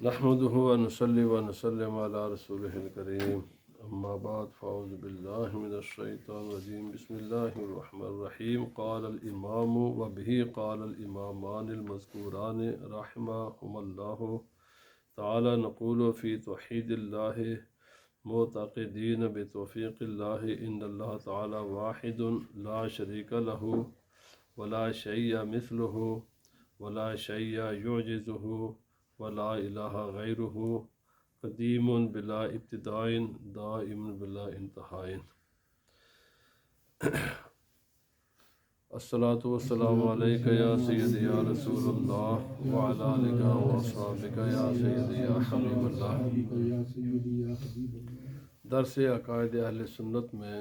نحمده و نصلي و نسلم على رسوله الكريم اما بعد فاعوذ بالله من الشيطان الرجيم بسم الله الرحمن الرحيم قال الامام وبه قال الامامان المذكوران رحمهما الله تعالى نقول في توحيد الله معتقدين بتوفيق الله ان الله تعالى واحد لا شريك له ولا شيء مثله ولا شيء يعجزه ولا الہ غیرہ قدیم بلا ابتداء دائم بلا انتہاء۔ الصلاۃ والسلام علیک یا سیدی یا رسول اللہ وعلی آلک واصحابک یا سیدی یا حبیب اللہ۔ درس عقائد اہل سنت میں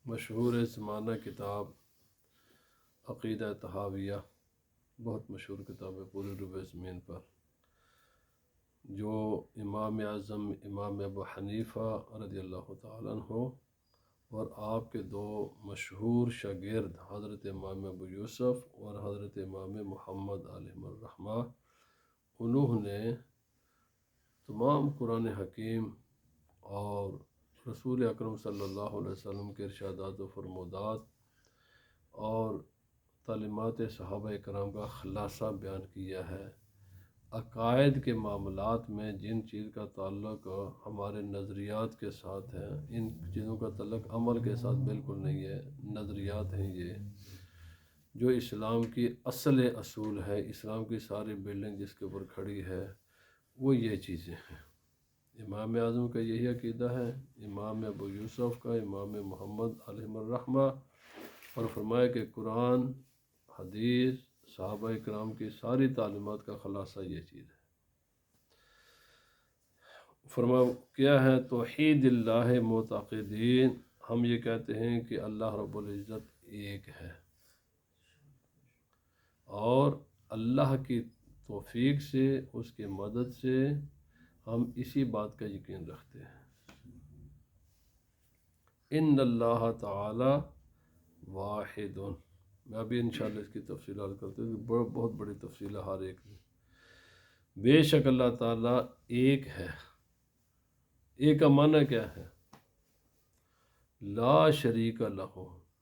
مشہور زمانہ کتاب عقیدہ طحاویہ، بہت مشہور کتاب ہے پورے ربع زمین پر، جو امام اعظم امام ابو حنیفہ رضی اللہ تعالیٰ عنہ اور آپ کے دو مشہور شاگرد حضرت امام ابو یوسف اور حضرت امام محمد علیہ الرحمہ، انہوں نے تمام قرآن حکیم اور رسول اکرم صلی اللہ علیہ وسلم کے ارشادات و فرمودات اور تعلیمات صحابہ کرام کا خلاصہ بیان کیا ہے۔ عقائد کے معاملات میں جن چیز کا تعلق ہمارے نظریات کے ساتھ ہے، ان چیزوں کا تعلق عمل کے ساتھ بالکل نہیں ہے، نظریات ہیں یہ، جو اسلام کی اصل اصول ہے، اسلام کی ساری بلڈنگ جس کے اوپر کھڑی ہے وہ یہ چیزیں ہیں۔ امام اعظم کا یہی عقیدہ ہے، امام ابو یوسف کا، امام محمد علیہ الرحمہ، اور فرمایا کہ قرآن، حدیث، صحابہ کرام کی ساری تعلیمات کا خلاصہ یہ چیز ہے۔ فرمایا کیا ہے؟ توحید اللہ معتقدین، ہم یہ کہتے ہیں کہ اللہ رب العزت ایک ہے، اور اللہ کی توفیق سے، اس کی مدد سے ہم اسی بات کا یقین رکھتے ہیں۔ ان اللہ تعالی واحد، میں ابھی انشاءاللہ اس کی تفصیلات کرتے ہیں، بہت بڑی تفصیل ہے ہر ایک میں۔ بے شک اللہ تعالیٰ ایک ہے۔ ایک کا معنی کیا ہے؟ لا شریک لہ۔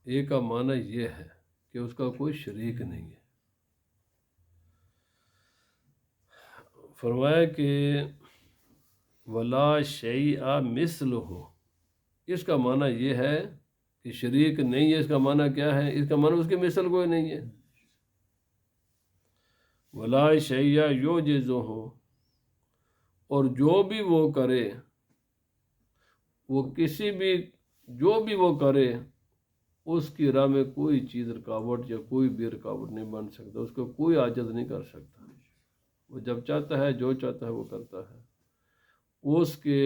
ایک کا معنی یہ ہے کہ اس کا کوئی شریک نہیں ہے۔ فرمایا کہ ولا شیء مثلہ، اس کا معنی یہ ہے کہ شریک نہیں ہے۔ اس کا معنی کیا ہے؟ اس کا معنی اس کی مثل کوئی نہیں ہے۔ ولا شیء یعجزہ، اور جو بھی وہ کرے، وہ کسی بھی، جو بھی وہ کرے، اس کی راہ میں کوئی چیز رکاوٹ یا کوئی بھی رکاوٹ نہیں بن سکتا، اس کو کوئی عاجز نہیں کر سکتا۔ وہ جب چاہتا ہے، جو چاہتا ہے وہ کرتا ہے، اس کے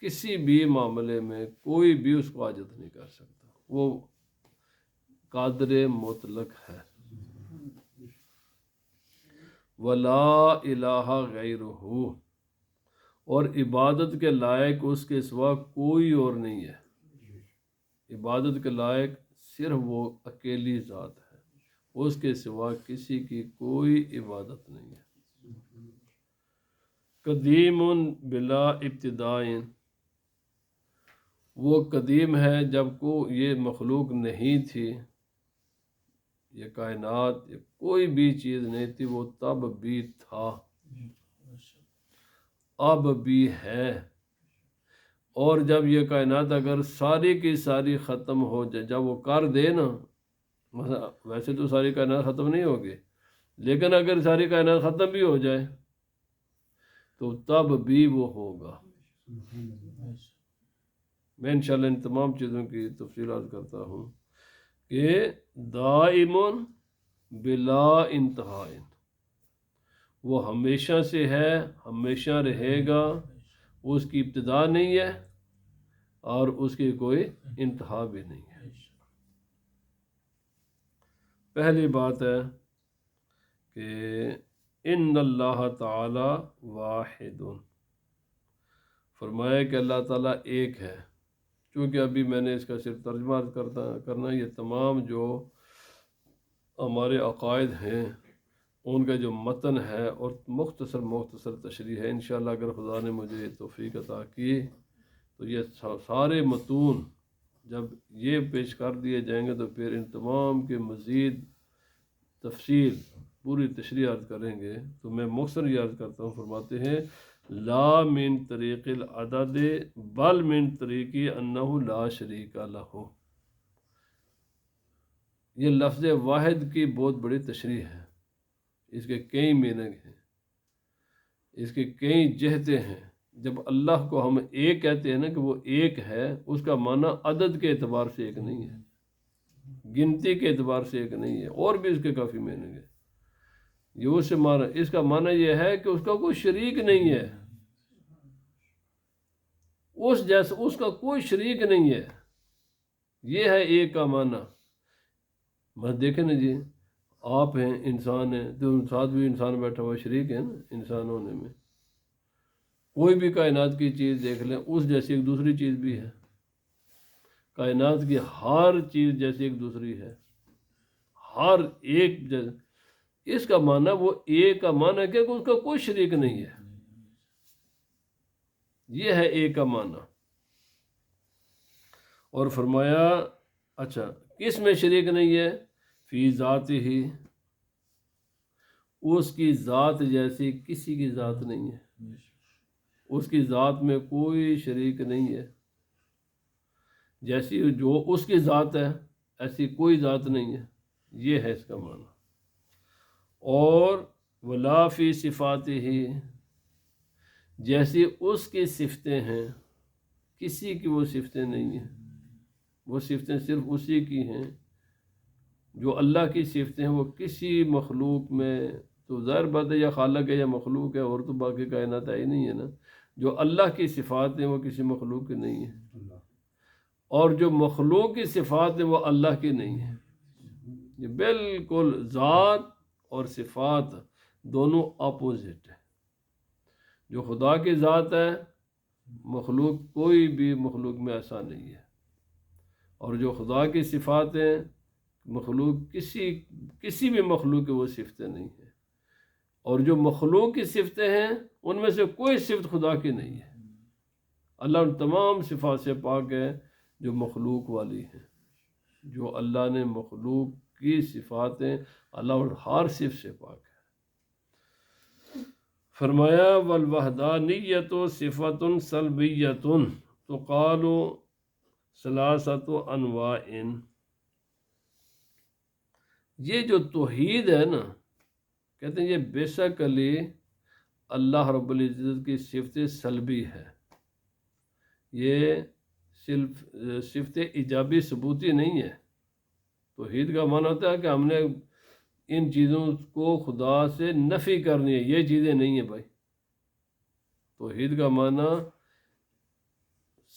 کسی بھی معاملے میں کوئی بھی اس کو عاجز نہیں کر سکتا، وہ قادر مطلق ہے۔ ولا الہ غیرہ، اور عبادت کے لائق اس کے سوا کوئی اور نہیں ہے۔ عبادت کے لائق صرف وہ اکیلی ذات ہے، اس کے سوا کسی کی کوئی عبادت نہیں ہے۔ قدیم بلا ابتداء، وہ قدیم ہے جب کو یہ مخلوق نہیں تھی، یہ کائنات، یہ کوئی بھی چیز نہیں تھی، وہ تب بھی تھا، اب بھی ہے۔ اور جب یہ کائنات اگر ساری کی ساری ختم ہو جائے، جب وہ کر دے نا، ویسے تو ساری کائنات ختم نہیں ہوگی، لیکن اگر ساری کائنات ختم بھی ہو جائے تو تب بھی وہ ہوگا۔ میں انشاءاللہ ان تمام چیزوں کی تفصیلات کرتا ہوں کہ دائم بلا انتہا، وہ ہمیشہ سے ہے، ہمیشہ رہے گا، اس کی ابتدا نہیں ہے اور اس کی کوئی انتہا بھی نہیں ہے۔ پہلی بات ہے کہ ان اللہ تعالی واحد، فرمایا کہ اللہ تعالیٰ ایک ہے۔ چونکہ ابھی میں نے اس کا صرف ترجمہ کرنا، یہ تمام جو ہمارے عقائد ہیں ان کا جو متن ہے اور مختصر تشریح ہے، انشاءاللہ اگر خدا نے مجھے توفیق عطا کی تو یہ سارے متون جب یہ پیش کر دیے جائیں گے تو پھر ان تمام کے مزید تفصیل پوری تشریح عرض کریں گے۔ تو میں مختصر یہ عرض کرتا ہوں، فرماتے ہیں لا من طریق العدد بل من طریق انہ لا شریک لہ۔ یہ لفظ واحد کی بہت بڑی تشریح ہے، اس کے کئی میننگ ہیں، اس کے کئی جہتیں ہیں۔ جب اللہ کو ہم ایک کہتے ہیں نا کہ وہ ایک ہے، اس کا معنی عدد کے اعتبار سے ایک نہیں ہے، گنتی کے اعتبار سے ایک نہیں ہے، اور بھی اس کے کافی میننگ ہے۔ یہ اس معنی، اس کا معنی یہ ہے کہ اس کا کوئی شریک نہیں ہے، اس جیسا اس کا کوئی شریک نہیں ہے، یہ ہے ایک کا معنی۔ بس دیکھیں نا جی، آپ ہیں، انسان ہیں، تو ساتھ بھی انسان بیٹھا ہوا شریک ہے نا انسان ہونے میں۔ کوئی بھی کائنات کی چیز دیکھ لیں، اس جیسی ایک دوسری چیز بھی ہے، کائنات کی ہر چیز جیسی ایک دوسری ہے، ہر ایک اس کا معنی وہ ایک کا معنی کہ اس کا کوئی شریک نہیں ہے، یہ ہے ایک کا معنی۔ اور فرمایا اچھا کس میں شریک نہیں ہے؟ فی ذات ہی، اس کی ذات جیسی کسی کی ذات نہیں ہے، اس کی ذات میں کوئی شریک نہیں ہے، جیسی جو اس کی ذات ہے ایسی کوئی ذات نہیں ہے، یہ ہے اس کا معنی۔ اور ولا فی صفات ہی، جیسی اس کی صفتیں ہیں کسی کی وہ صفتیں نہیں ہیں، وہ صفتیں صرف اسی کی ہیں۔ جو اللہ کی صفتیں ہیں وہ کسی مخلوق میں، تو ظاہر بات ہے یا خالق ہے یا مخلوق ہے، اور تو باقی کائنات ہی نہیں ہے نا۔ جو اللہ کی صفات ہیں وہ کسی مخلوق کی نہیں ہیں، اور جو مخلوق کی صفات ہیں وہ اللہ کی نہیں ہیں۔ یہ بالکل ذات اور صفات دونوں اپوزٹ ہے۔ جو خدا کی ذات ہے، مخلوق کوئی بھی مخلوق میں ایسا نہیں ہے، اور جو خدا کی صفات ہیں، مخلوق کسی بھی مخلوق کی وہ صفتیں نہیں ہیں، اور جو مخلوق کی صفتیں ہیں ان میں سے کوئی صفت خدا کی نہیں ہے۔ اللہ ان تمام صفات سے پاک ہے جو مخلوق والی ہیں۔ جو اللہ نے مخلوق کی صفات ہیں، اللہ ہر صفت سے پاک ہے۔ فرمایا والوحدانیت صفت سلبیت تقال ثلاثۃ انواع۔ یہ جو توحید ہے نا، کہتے ہیں یہ بیسیکلی اللہ رب العزت کی صفت سلبی ہے، یہ صفت ایجابی ثبوتی نہیں ہے۔ توحید کا معنی ہوتا ہے کہ ہم نے ان چیزوں کو خدا سے نفی کرنی ہے، یہ چیزیں نہیں ہیں بھائی۔ توحید کا معنی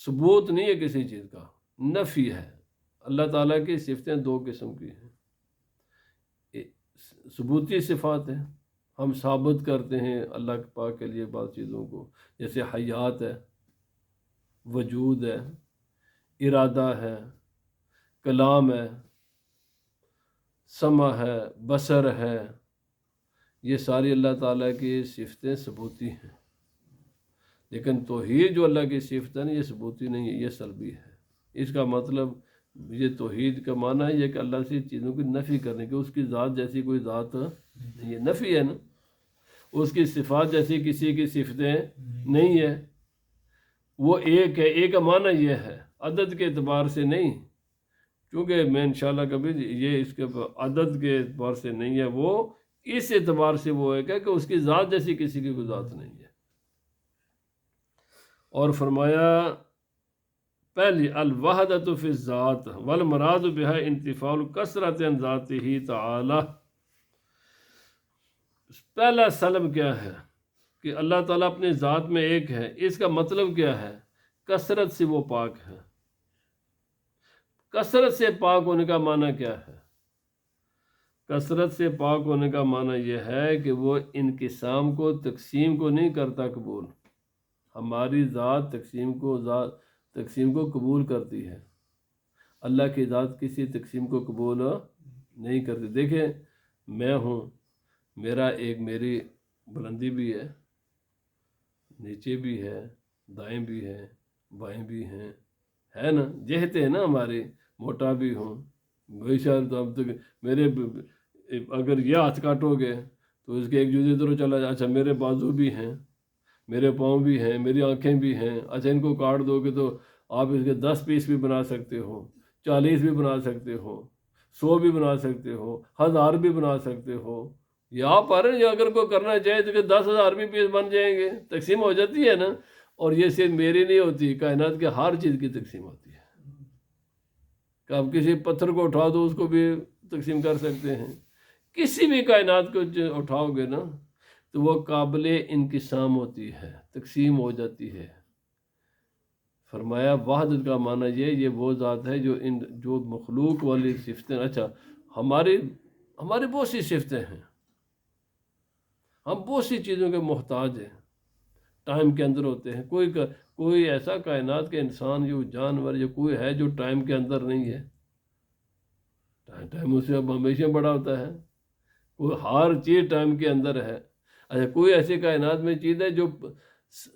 ثبوت نہیں ہے کسی چیز کا، نفی ہے۔ اللہ تعالیٰ کی صفتیں دو قسم کی ہیں، ثبوتی صفات ہیں، ہم ثابت کرتے ہیں اللہ پاک کے لیے بعض چیزوں کو، جیسے حیات ہے، وجود ہے، ارادہ ہے، کلام ہے، سمع ہے، بصر ہے، یہ ساری اللہ تعالیٰ کی صفتیں ثبوتی ہیں۔ لیکن توحید جو اللہ کی صفت ہے نا، یہ ثبوتی نہیں ہے، یہ سلبی ہے۔ اس کا مطلب یہ توحید کا معنی ہے یہ کہ اللہ سے چیزوں کی نفی کرنے کی، اس کی ذات جیسی کوئی ذات نہیں ہے، نفی ہے نا۔ اس کی صفات جیسی کسی کی صفتیں نہیں ہے، وہ ایک ہے۔ ایک کا معنی یہ ہے، عدد کے اعتبار سے نہیں، کیونکہ میں انشاءاللہ کبھی یہ اس کے عدد کے اعتبار سے نہیں ہے، وہ اس اعتبار سے وہ ایک ہے کہ اس کی ذات جیسی کسی کی کوئی ذات نہیں ہے۔ اور فرمایا پہلی الوحدۃ فی الذات والمراد بها انتفاء الکثرۃ عن ذاتہ تعالی۔ پہلا سلب کیا ہے کہ اللہ تعالیٰ اپنی ذات میں ایک ہے، اس کا مطلب کیا ہے؟ کثرت سے وہ پاک ہے۔ کثرت سے پاک ہونے کا معنی کیا ہے؟ کثرت سے پاک ہونے کا معنی یہ ہے کہ وہ انقسام کو، تقسیم کو نہیں کرتا قبول۔ ہماری ذات تقسیم کو قبول کرتی ہے، اللہ کی ذات کسی تقسیم کو قبول نہیں کرتی۔ دیکھیں میں ہوں، میری بلندی بھی نیچے بھی ہے، دائیں بھی ہے، بائیں بھی ہیں، ہے نا، جہتے ہیں نا ہمارے، موٹا بھی ہوں بے شک، تو اب تک میرے اگر یہ ہاتھ کاٹو گے تو اس کے ایک جزے ادھر چلا جائے، اچھا میرے بازو بھی ہیں، میرے پاؤں بھی ہیں، میری آنکھیں بھی ہیں، اچھا ان کو کاٹ دو گے تو آپ اس کے 10 پیس بھی بنا سکتے ہو، 40 بھی بنا سکتے ہو، 100 بھی بنا سکتے ہو، 1000 بھی بنا سکتے ہو، یہاں پر یا اگر کوئی کرنا چاہے تو کہ 10,000 بھی پیس بن جائیں گے، تقسیم ہو جاتی ہے نا۔ اور یہ صرف میری نہیں ہوتی، کائنات کے ہر چیز کی تقسیم ہوتی ہے، کہ آپ کسی پتھر کو اٹھا دو اس کو بھی تقسیم کر سکتے ہیں، کسی بھی کائنات کو اٹھاؤ گے نا تو وہ قابل انقسام ہوتی ہے، تقسیم ہو جاتی ہے۔ فرمایا وحدت کا معنی یہ وہ ذات ہے جو مخلوق والی صفتیں، اچھا ہماری بہت سی صفتیں ہیں، ہم بہت سی چیزوں کے محتاج ہیں، ٹائم کے اندر ہوتے ہیں، کوئی ایسا کائنات کے انسان جو جانور یا کوئی ہے جو ٹائم کے اندر نہیں ہے، ٹائم اس سے اب ہمیشہ بڑا ہوتا ہے، وہ ہر چیز ٹائم کے اندر ہے۔ اچھا کوئی ایسی کائنات میں چیز ہے جو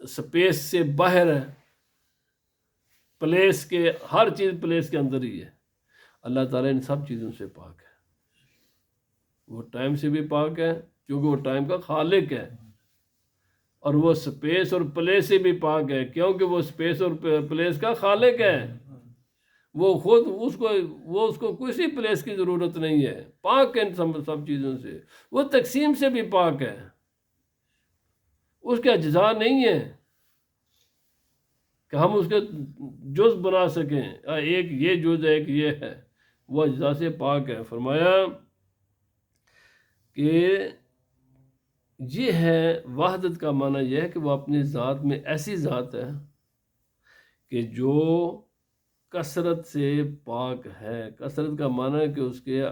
سپیس سے باہر ہے، پلیس کے، ہر چیز پلیس کے اندر ہی ہے، اللہ تعالیٰ ان سب چیزوں سے پاک ہے، وہ ٹائم سے بھی پاک ہے کیونکہ وہ ٹائم کا خالق ہے، اور وہ سپیس اور پلیس سے بھی پاک ہے کیونکہ وہ سپیس اور پلیس کا خالق ہے، وہ خود اس کو کسی پلیس کی ضرورت نہیں ہے، پاک ہے ان سب چیزوں سے، وہ تقسیم سے بھی پاک ہے، اس کے اجزاء نہیں ہے کہ ہم اس کے جز بنا سکیں، ایک یہ جز ہے، ایک یہ ہے، وہ اجزاء سے پاک ہے۔ فرمایا کہ یہ ہے وحدت کا معنی، یہ ہے کہ وہ اپنی ذات میں ایسی ذات ہے کہ جو کثرت سے پاک ہے۔ کثرت کا معنی ہے کہ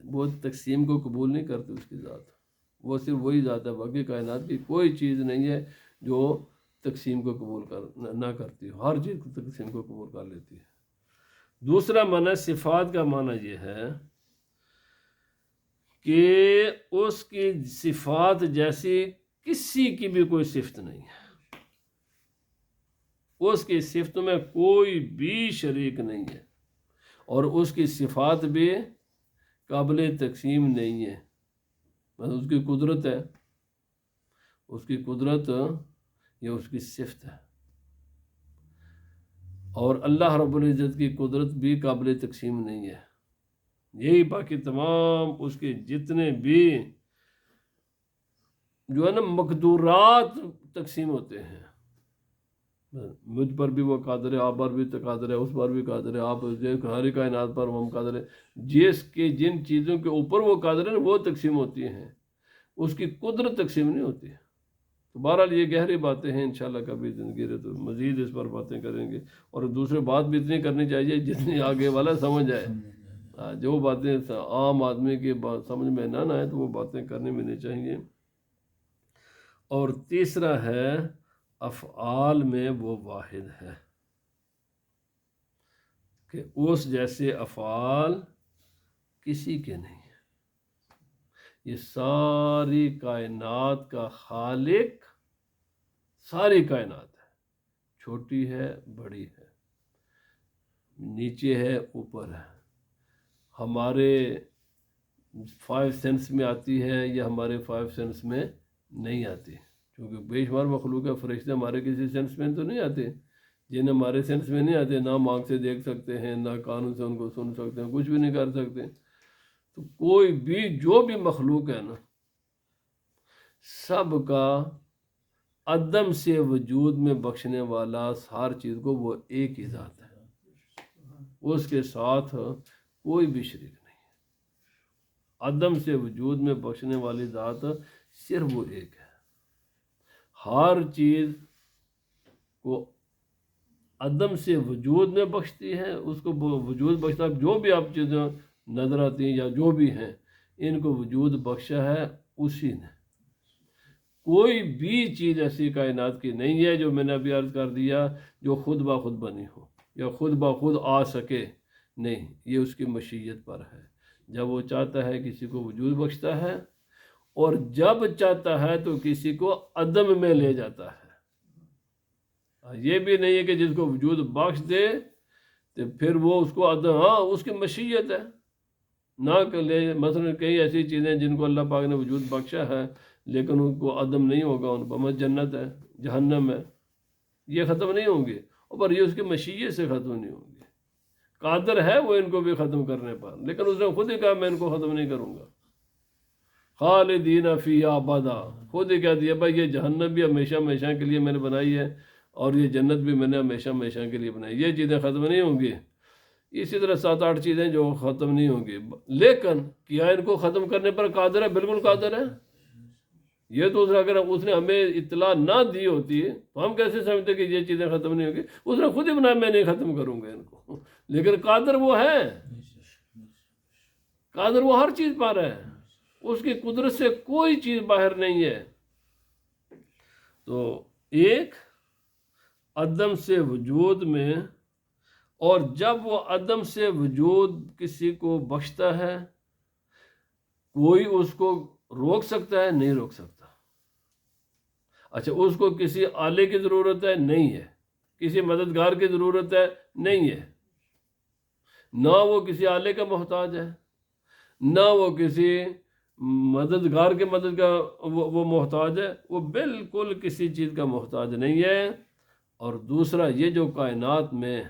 وہ تقسیم کو قبول نہیں کرتی، اس کی ذات، وہ صرف وہی ذات ہے، باقی کائنات کی کوئی چیز نہیں ہے جو تقسیم کو قبول نہ کرتی، ہر چیز تقسیم کو قبول کر لیتی ہے۔ دوسرا معنی صفات کا معنی یہ ہے کہ اس کی صفات جیسی کسی کی بھی کوئی صفت نہیں ہے، اس کی صفتوں میں کوئی بھی شریک نہیں ہے، اور اس کی صفات بھی قابل تقسیم نہیں ہے، بس اس کی قدرت ہے، اس کی قدرت یہ اس کی صفت ہے، اور اللہ رب العزت کی قدرت بھی قابل تقسیم نہیں ہے۔ یہی باقی تمام اس کے جتنے بھی جو ہے نا مقدورات تقسیم ہوتے ہیں، مجھ پر بھی وہ قادر ہے، آپ پر بھی قادر ہے، اس پر بھی قادر ہے، آپ ساری کائنات پر ہم قادر ہے، جن چیزوں کے اوپر وہ قادر ہے وہ تقسیم ہوتی ہیں، اس کی قدرت تقسیم نہیں ہوتی ہے۔ تو بہرحال یہ گہری باتیں ہیں، انشاءاللہ کبھی زندگی رہے تو مزید اس پر باتیں کریں گے، اور دوسرے بات بھی اتنی کرنی چاہیے جتنی آگے والا سمجھ آئے، جو باتیں عام آدمی کی سمجھ میں نہ آئے تو وہ باتیں کرنے میں نہیں چاہیے۔ اور تیسرا ہے افعال میں وہ واحد ہے کہ اس جیسے افعال کسی کے نہیں ہیں، یہ ساری کائنات کا خالق، ساری کائنات ہے، چھوٹی ہے بڑی ہے، نیچے ہے اوپر ہے، ہمارے 5 سینس میں آتی ہے یا ہمارے 5 سینس میں نہیں آتی، کیونکہ بے شمار مخلوق ہے، فرشتے ہمارے کسی سینس میں تو نہیں آتے، جن ہمارے سینس میں نہیں آتے، نہ آنکھ سے دیکھ سکتے ہیں، نہ کانوں سے ان کو سن سکتے ہیں، کچھ بھی نہیں کر سکتے۔ تو کوئی بھی جو بھی مخلوق ہے نا، سب کا عدم سے وجود میں بخشنے والا ہر چیز کو وہ ایک ہی ذات ہے، اس کے ساتھ کوئی بھی شریک نہیں ہے، عدم سے وجود میں بخشنے والی ذات صرف وہ ایک ہے، ہر چیز کو عدم سے وجود میں بخشتی ہے، اس کو وجود بخشتا، جو بھی آپ چیزیں نظر آتی ہیں یا جو بھی ہیں ان کو وجود بخشا ہے اسی نے، کوئی بھی چیز ایسی کائنات کی نہیں ہے جو میں نے ابھی عرض کر دیا جو خود بخود بنی ہو یا خود بخود آ سکے، نہیں، یہ اس کی مشیت پر ہے، جب وہ چاہتا ہے کسی کو وجود بخشتا ہے، اور جب چاہتا ہے تو کسی کو عدم میں لے جاتا ہے۔ یہ بھی نہیں ہے کہ جس کو وجود بخش دے تو پھر وہ اس کو عدم، ہاں اس کی مشیت ہے نہ کہ لے، مثلا کئی ایسی چیزیں جن کو اللہ پاک نے وجود بخشا ہے لیکن ان کو عدم نہیں ہوگا، ان پر مت جنت ہے، جہنم ہے، یہ ختم نہیں ہوں گے، اور یہ اس کی مشیت سے ختم نہیں ہوں گے۔ قادر ہے وہ ان کو بھی ختم کرنے پر، لیکن اس نے خود ہی کہا میں ان کو ختم نہیں کروں گا۔ خالدین فیہا ابدا، خود ہی کہہ دیا بھائی یہ جہنم بھی ہمیشہ ہمیشہ کے لیے میں نے بنائی ہے اور یہ جنت بھی میں نے ہمیشہ ہمیشہ کے لیے بنائی، یہ چیزیں ختم نہیں ہوں گی۔ اسی طرح 7-8 چیزیں جو ختم نہیں ہوں گی، لیکن کیا ان کو ختم کرنے پر قادر ہے؟ بالکل قادر ہے۔ یہ تو اگر اس نے ہمیں اطلاع نہ دی ہوتی تو ہم کیسے سمجھتے کہ یہ چیزیں ختم نہیں ہوں گی؟ اس نے خود ہی بنایا میں نہیں ختم کروں گا ان کو، لیکن قادر وہ ہے، قادر وہ ہر چیز پر ہے، اس کی قدرت سے کوئی چیز باہر نہیں ہے۔ تو ایک عدم سے وجود میں، اور جب وہ عدم سے وجود کسی کو بخشتا ہے کوئی اس کو روک سکتا ہے؟ نہیں روک سکتا۔ اچھا اس کو کسی آلے کی ضرورت ہے؟ نہیں ہے۔ کسی مددگار کی ضرورت ہے؟ نہیں ہے۔ نہ وہ کسی آلے کا محتاج ہے، نہ وہ کسی مددگار کے مدد کا وہ محتاج ہے، وہ بالکل کسی چیز کا محتاج نہیں ہے۔ اور دوسرا یہ جو کائنات میں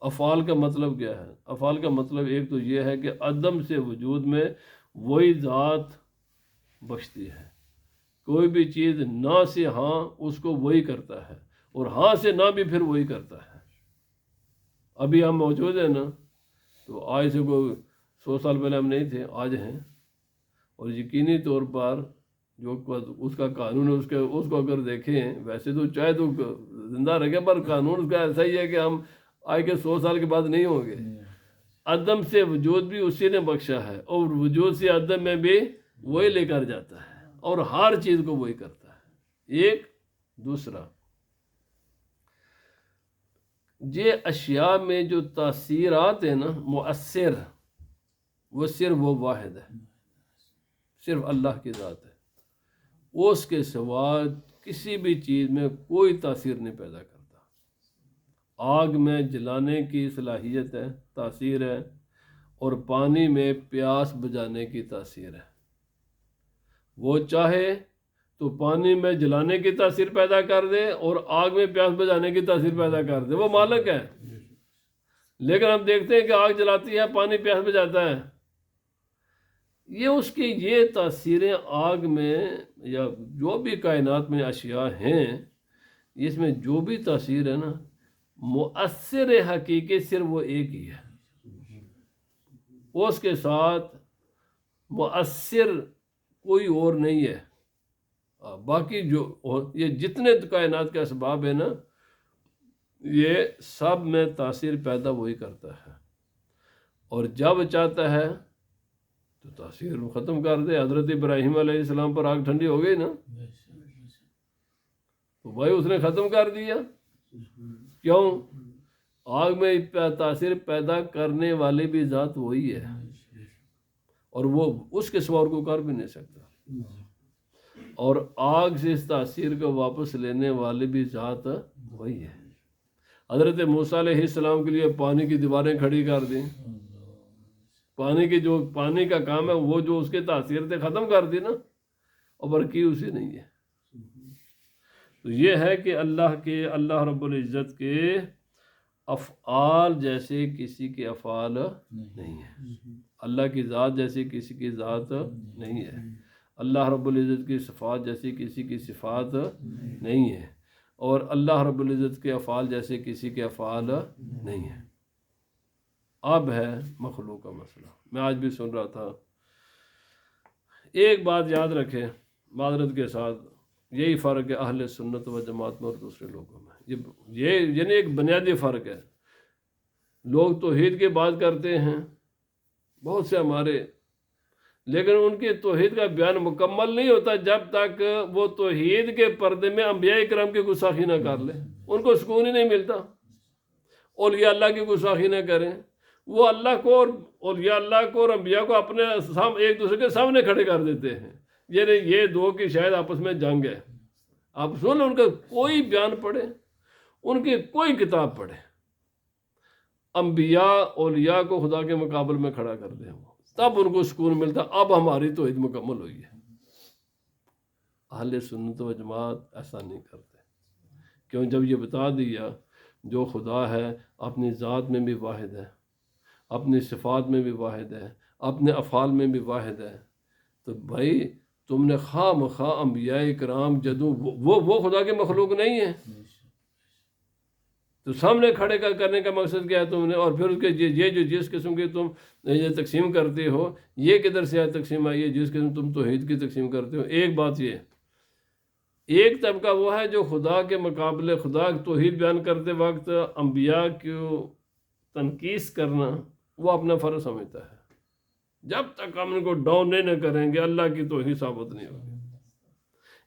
افعال کا مطلب کیا ہے؟ افعال کا مطلب ایک تو یہ ہے کہ عدم سے وجود میں وہی ذات بخشتی ہے، کوئی بھی چیز نہ سے ہاں اس کو وہی کرتا ہے، اور ہاں سے نہ بھی پھر وہی کرتا ہے۔ ابھی ہم موجود ہیں نا، تو آج سے کوئی 100 سال پہلے ہم نہیں تھے، آج ہیں، اور یقینی طور پر جو اس کا قانون ہے اس کو اگر دیکھیں، ویسے تو چاہے تو زندہ رکھیں پر قانون اس کا ایسا ہی ہے کہ ہم آج کے 100 سال کے بعد نہیں ہوں گے۔ عدم سے وجود بھی اسی نے بخشا ہے، اور وجود سے عدم میں بھی وہی لے کر جاتا ہے، اور ہر چیز کو وہی کرتا ہے۔ ایک دوسرا یہ اشیاء میں جو تاثیرات ہیں نا، مؤثر، وہ صرف وہ واحد ہے، صرف اللہ کی ذات ہے، اس کے سوا کسی بھی چیز میں کوئی تاثیر نہیں پیدا کرتا۔ آگ میں جلانے کی صلاحیت ہے، تاثیر ہے، اور پانی میں پیاس بجھانے کی تاثیر ہے۔ وہ چاہے تو پانی میں جلانے کی تاثیر پیدا کر دے اور آگ میں پیاس بجھانے کی تاثیر پیدا کر دے، وہ مالک ہے۔ لیکن ہم دیکھتے ہیں کہ آگ جلاتی ہے، پانی پیاس بجھاتا ہے، یہ اس کی یہ تاثیریں آگ میں یا جو بھی کائنات میں اشیاء ہیں، اس میں جو بھی تاثیر ہے نا، مؤثر حقیقی صرف وہ ایک ہی ہے، اس کے ساتھ مؤثر کوئی اور نہیں ہے۔ باقی جو یہ جتنے کائنات کے اسباب ہیں نا، یہ سب میں تاثیر پیدا وہی کرتا ہے، اور جب چاہتا ہے تو تاثیر ختم کر دے۔ حضرت ابراہیم علیہ السلام پر آگ ٹھنڈی ہو گئی نا، تو بھائی اس نے ختم کر دیا۔ کیوں؟ آگ میں تاثیر پیدا کرنے والی بھی ذات وہی ہے، اور وہ اس کے سوا اور کو کر بھی نہیں سکتا، اور آگ سے اس تاثیر کو واپس لینے والی بھی ذات وہی ہے۔ حضرت موسیٰ علیہ السلام کے لیے پانی کی دیواریں کھڑی کر دیں، پانی کا کام ہے وہ جو اس کے تاثیر تھے ختم کر دی نا، اور برکی اسی نہیں ہے۔ تو یہ ہے کہ اللہ رب العزت کے افعال جیسے کسی کے افعال نہیں ہے، اللہ کی ذات جیسی کسی کی ذات نہیں ہے، اللہ رب العزت کی صفات جیسی کسی کی صفات نہیں ہے، اور اللہ رب العزت کے افعال جیسے کسی کے افعال نہیں ہے۔ اب ہے مخلوق کا مسئلہ۔ میں آج بھی سن رہا تھا، ایک بات یاد رکھیں معذرت کے ساتھ، یہی فرق ہے اہل سنت و جماعت میں اور دوسرے لوگوں میں، یہ یعنی ایک بنیادی فرق ہے۔ لوگ توحید کی بات کرتے ہیں بہت سے ہمارے، لیکن ان کی توحید کا بیان مکمل نہیں ہوتا جب تک وہ توحید کے پردے میں انبیاء کرام کی گستاخی نہ کر لیں، ان کو سکون ہی نہیں ملتا۔ اولیاء اللہ کی گستاخی نہ کریں، وہ اللہ کو اور اولیاء اللہ کو اور انبیاء کو اپنے ایک دوسرے کے سامنے کھڑے کر دیتے ہیں، یعنی یہ دو کی شاید آپس میں جنگ ہے۔ آپ سن لیں، ان کا کوئی بیان پڑھے، ان کی کوئی کتاب پڑھے، انبیاء اولیاء کو خدا کے مقابل میں کھڑا کر دیں، تب ان کو سکون ملتا۔ اب ہماری توحید مکمل ہوئی ہے۔ اہل سنت و جماعت ایسا نہیں کرتے، کیوں؟ جب یہ بتا دیا جو خدا ہے اپنی ذات میں بھی واحد ہے، اپنی صفات میں بھی واحد ہے، اپنے افعال میں بھی واحد ہے، تو بھائی تم نے خواہ مخواہ انبیاء کرام جدوں وہ خدا کے مخلوق نہیں ہیں، تو سامنے کھڑے کرنے کا مقصد کیا ہے تم نے؟ اور پھر اس کے یہ جو جس قسم کی تم یہ تقسیم کرتے ہو، یہ کدھر سے تقسیم آئی ہے؟ جس قسم تم توحید کی تقسیم کرتے ہو، ایک بات یہ، ایک طبقہ وہ ہے جو خدا کے مقابلے خدا توحید بیان کرتے وقت انبیاء کو تنقیص کرنا وہ اپنا فرض سمجھتا ہے۔ جب تک ہم ان کو ڈاؤن نہیں کریں گے اللہ کی توحید ثابت نہیں ہوگی۔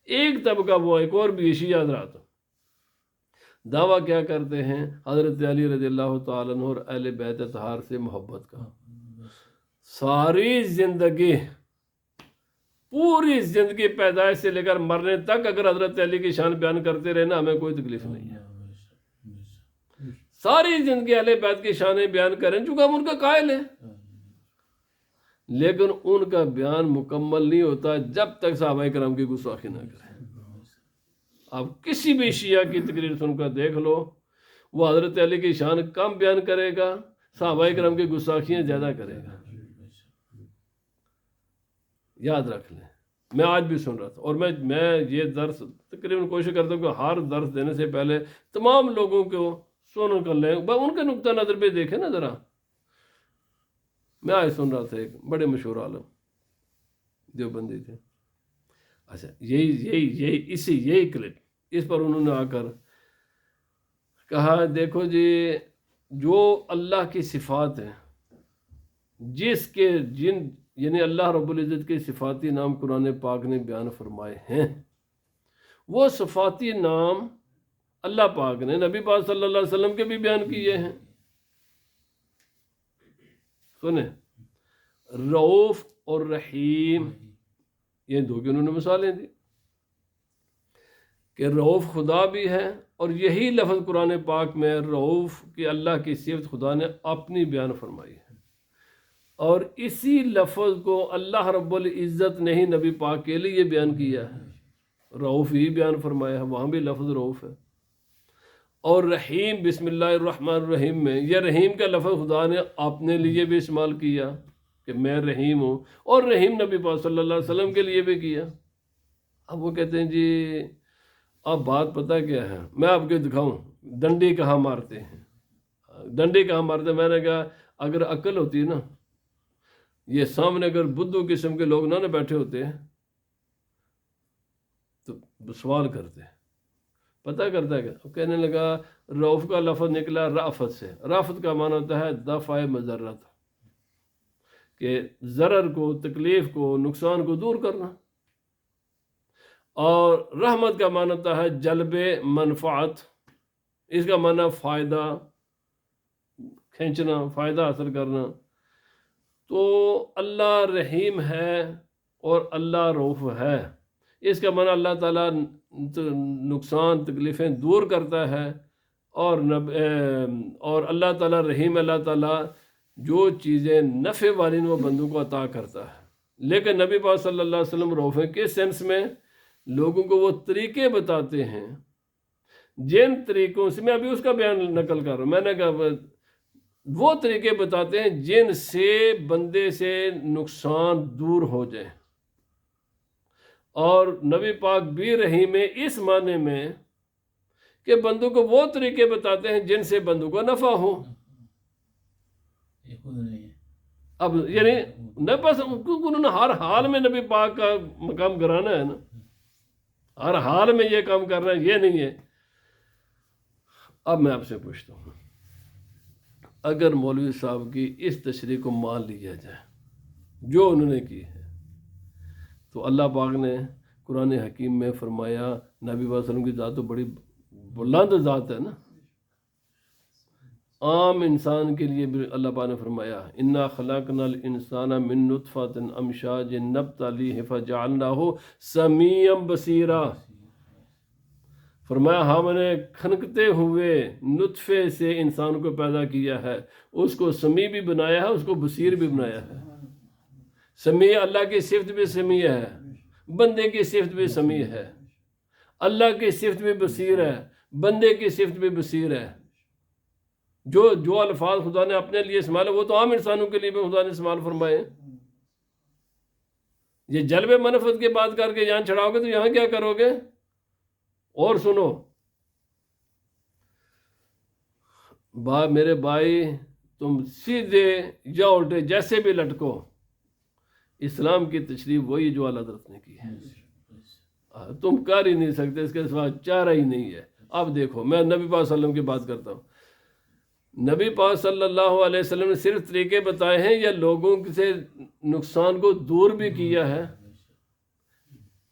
ایک طبقہ وہ، ایک اور بھی شیعہ حضرات دعویٰ کیا کرتے ہیں؟ حضرت علی رضی اللہ تعالیٰ عنہ اور اہل بیت اطہار سے محبت کا۔ ساری زندگی، پوری زندگی پیدائش سے لے کر مرنے تک اگر حضرت علی کی شان بیان کرتے رہے نا، ہمیں کوئی تکلیف نہیں ہے۔ ساری زندگی اہل بیت کی شانیں بیان کریں چونکہ ہم ان کا قائل ہیں، لیکن ان کا بیان مکمل نہیں ہوتا جب تک صحابہ کرام کی گستاخی نہ کریں۔ آپ کسی بھی شیعہ کی تقریر سن کر دیکھ لو، وہ حضرت علی کی شان کم بیان کرے گا، صحابہ کرام کی گستاخیاں زیادہ کرے گا۔ یاد رکھ لیں، میں آج بھی سن رہا تھا، اور میں یہ درس تقریباً کوشش کرتا ہوں کہ ہر درس دینے سے پہلے تمام لوگوں کو سن کر لیں، ان کے نقطہ نظر پہ دیکھیں نا ذرا۔ میں آج سن رہا تھا، ایک بڑے مشہور عالم دیوبندی تھے، اچھا یہی کلپ، اس پر انہوں نے آ کر کہا دیکھو جی، جو اللہ کی صفات ہیں، جس کے یعنی اللہ رب العزت کے صفاتی نام قرآن پاک نے بیان فرمائے ہیں، وہ صفاتی نام اللہ پاک نے نبی پاک صلی اللہ علیہ وسلم کے بھی بیان کیے ہیں۔ سنیں، رؤوف اور رحیم، یہ دو کی انہوں نے مثالیں دی کہ رؤوف خدا بھی ہے، اور یہی لفظ قرآن پاک میں رؤوف کی اللہ کی صفت خدا نے اپنی بیان فرمائی ہے، اور اسی لفظ کو اللہ رب العزت نے ہی نبی پاک کے لیے بیان کیا ہے، رؤوف ہی بیان فرمایا ہے، وہاں بھی لفظ رؤوف ہے۔ اور رحیم، بسم اللہ الرحمن الرحیم میں یہ رحیم کا لفظ خدا نے اپنے لیے بھی استعمال کیا کہ میں رحیم ہوں، اور رحیم نبی پاک صلی اللہ علیہ وسلم کے لیے بھی کیا۔ اب وہ کہتے ہیں جی اب بات پتہ کیا ہے، میں آپ کو دکھاؤں ڈنڈی کہاں مارتے ہیں، ڈنڈی کہاں مارتے ہیں۔ میں نے کہا اگر عقل ہوتی ہے نا، یہ سامنے اگر بدھو قسم کے لوگ نہ بیٹھے ہوتے تو سوال کرتے، پتہ کرتا ہے کہ کہنے لگا رؤوف کا لفظ نکلا رافت سے، رافت کا معنی ہوتا ہے دفع مضرت، کہ ضرر کو، تکلیف کو، نقصان کو دور کرنا، اور رحمت کا معنی ہوتا ہے جلب منفعت، اس کا معنی فائدہ کھینچنا، فائدہ حاصل کرنا۔ تو اللہ رحیم ہے اور اللہ رؤوف ہے، اس کا معنی اللہ تعالیٰ نقصان تکلیفیں دور کرتا ہے، اور اللہ تعالیٰ رحیم، اللہ تعالیٰ جو چیزیں نفع والی وہ بندوں کو عطا کرتا ہے۔ لیکن نبی پاک صلی اللہ علیہ وسلم رؤوف ہیں، کس سینس میں؟ لوگوں کو وہ طریقے بتاتے ہیں جن طریقوں سے، میں ابھی اس کا بیان نقل کر رہا ہوں، میں نے کہا وہ طریقے بتاتے ہیں جن سے بندے سے نقصان دور ہو جائے، اور نبی پاک بھی رحیم ہے اس معنی میں کہ بندوں کو وہ طریقے بتاتے ہیں جن سے بندوں کو نفع ہو۔ اب یعنی نہ بس انہوں نے ہر حال میں نبی پاک کا مقام گرانا ہے نا، ہر حال میں یہ کام کرنا ہے، یہ نہیں ہے۔ اب میں آپ سے پوچھتا ہوں، اگر مولوی صاحب کی اس تشریح کو مان لیا جائے جو انہوں نے کی ہے، تو اللہ پاک نے قرآن حکیم میں فرمایا نبی صلی اللہ علیہ وسلم کی ذات تو بڑی بلند ذات ہے نا، عام انسان کے لیے بھی اللہ پاک نے فرمایا انا خلقنا الانسان من نطفۃ امشاج نبتلیہ فجعلناہ سمیعا بصیرا۔ فرمایا ہم نے کھنکتے ہوئے نطفے سے انسان کو پیدا کیا ہے، اس کو سمیع بھی بنایا ہے، اس کو بصیر بھی بنایا ہے۔ سمیع اللہ کی صفت بھی سمیع ہے، بندے کی صفت بھی سمیع ہے، اللہ کی صفت بھی بصیر ہے، بندے کی صفت بھی بصیر ہے۔ جو الفاظ خدا نے اپنے لیے استعمال ہے وہ تو عام انسانوں کے لیے بھی خدا نے استعمال فرمائے۔ یہ جلب منفعت کی بات کر کے یہاں چڑھاؤ گے تو یہاں کیا کرو گے؟ اور سنو میرے بھائی، تم سیدھے یا الٹے جیسے بھی لٹکو، اسلام کی تشریح وہی جو اعلیٰ حضرت نے کی ہے، تم کر ہی نہیں سکتے، اس کے سوا چارہ ہی نہیں ہے۔ اب دیکھو میں نبی پاک صلی اللہ علیہ وسلم کی بات کرتا ہوں۔ نبی پاک صلی اللہ علیہ وسلم نے صرف طریقے بتائے ہیں یا لوگوں سے نقصان کو دور بھی کیا ہے؟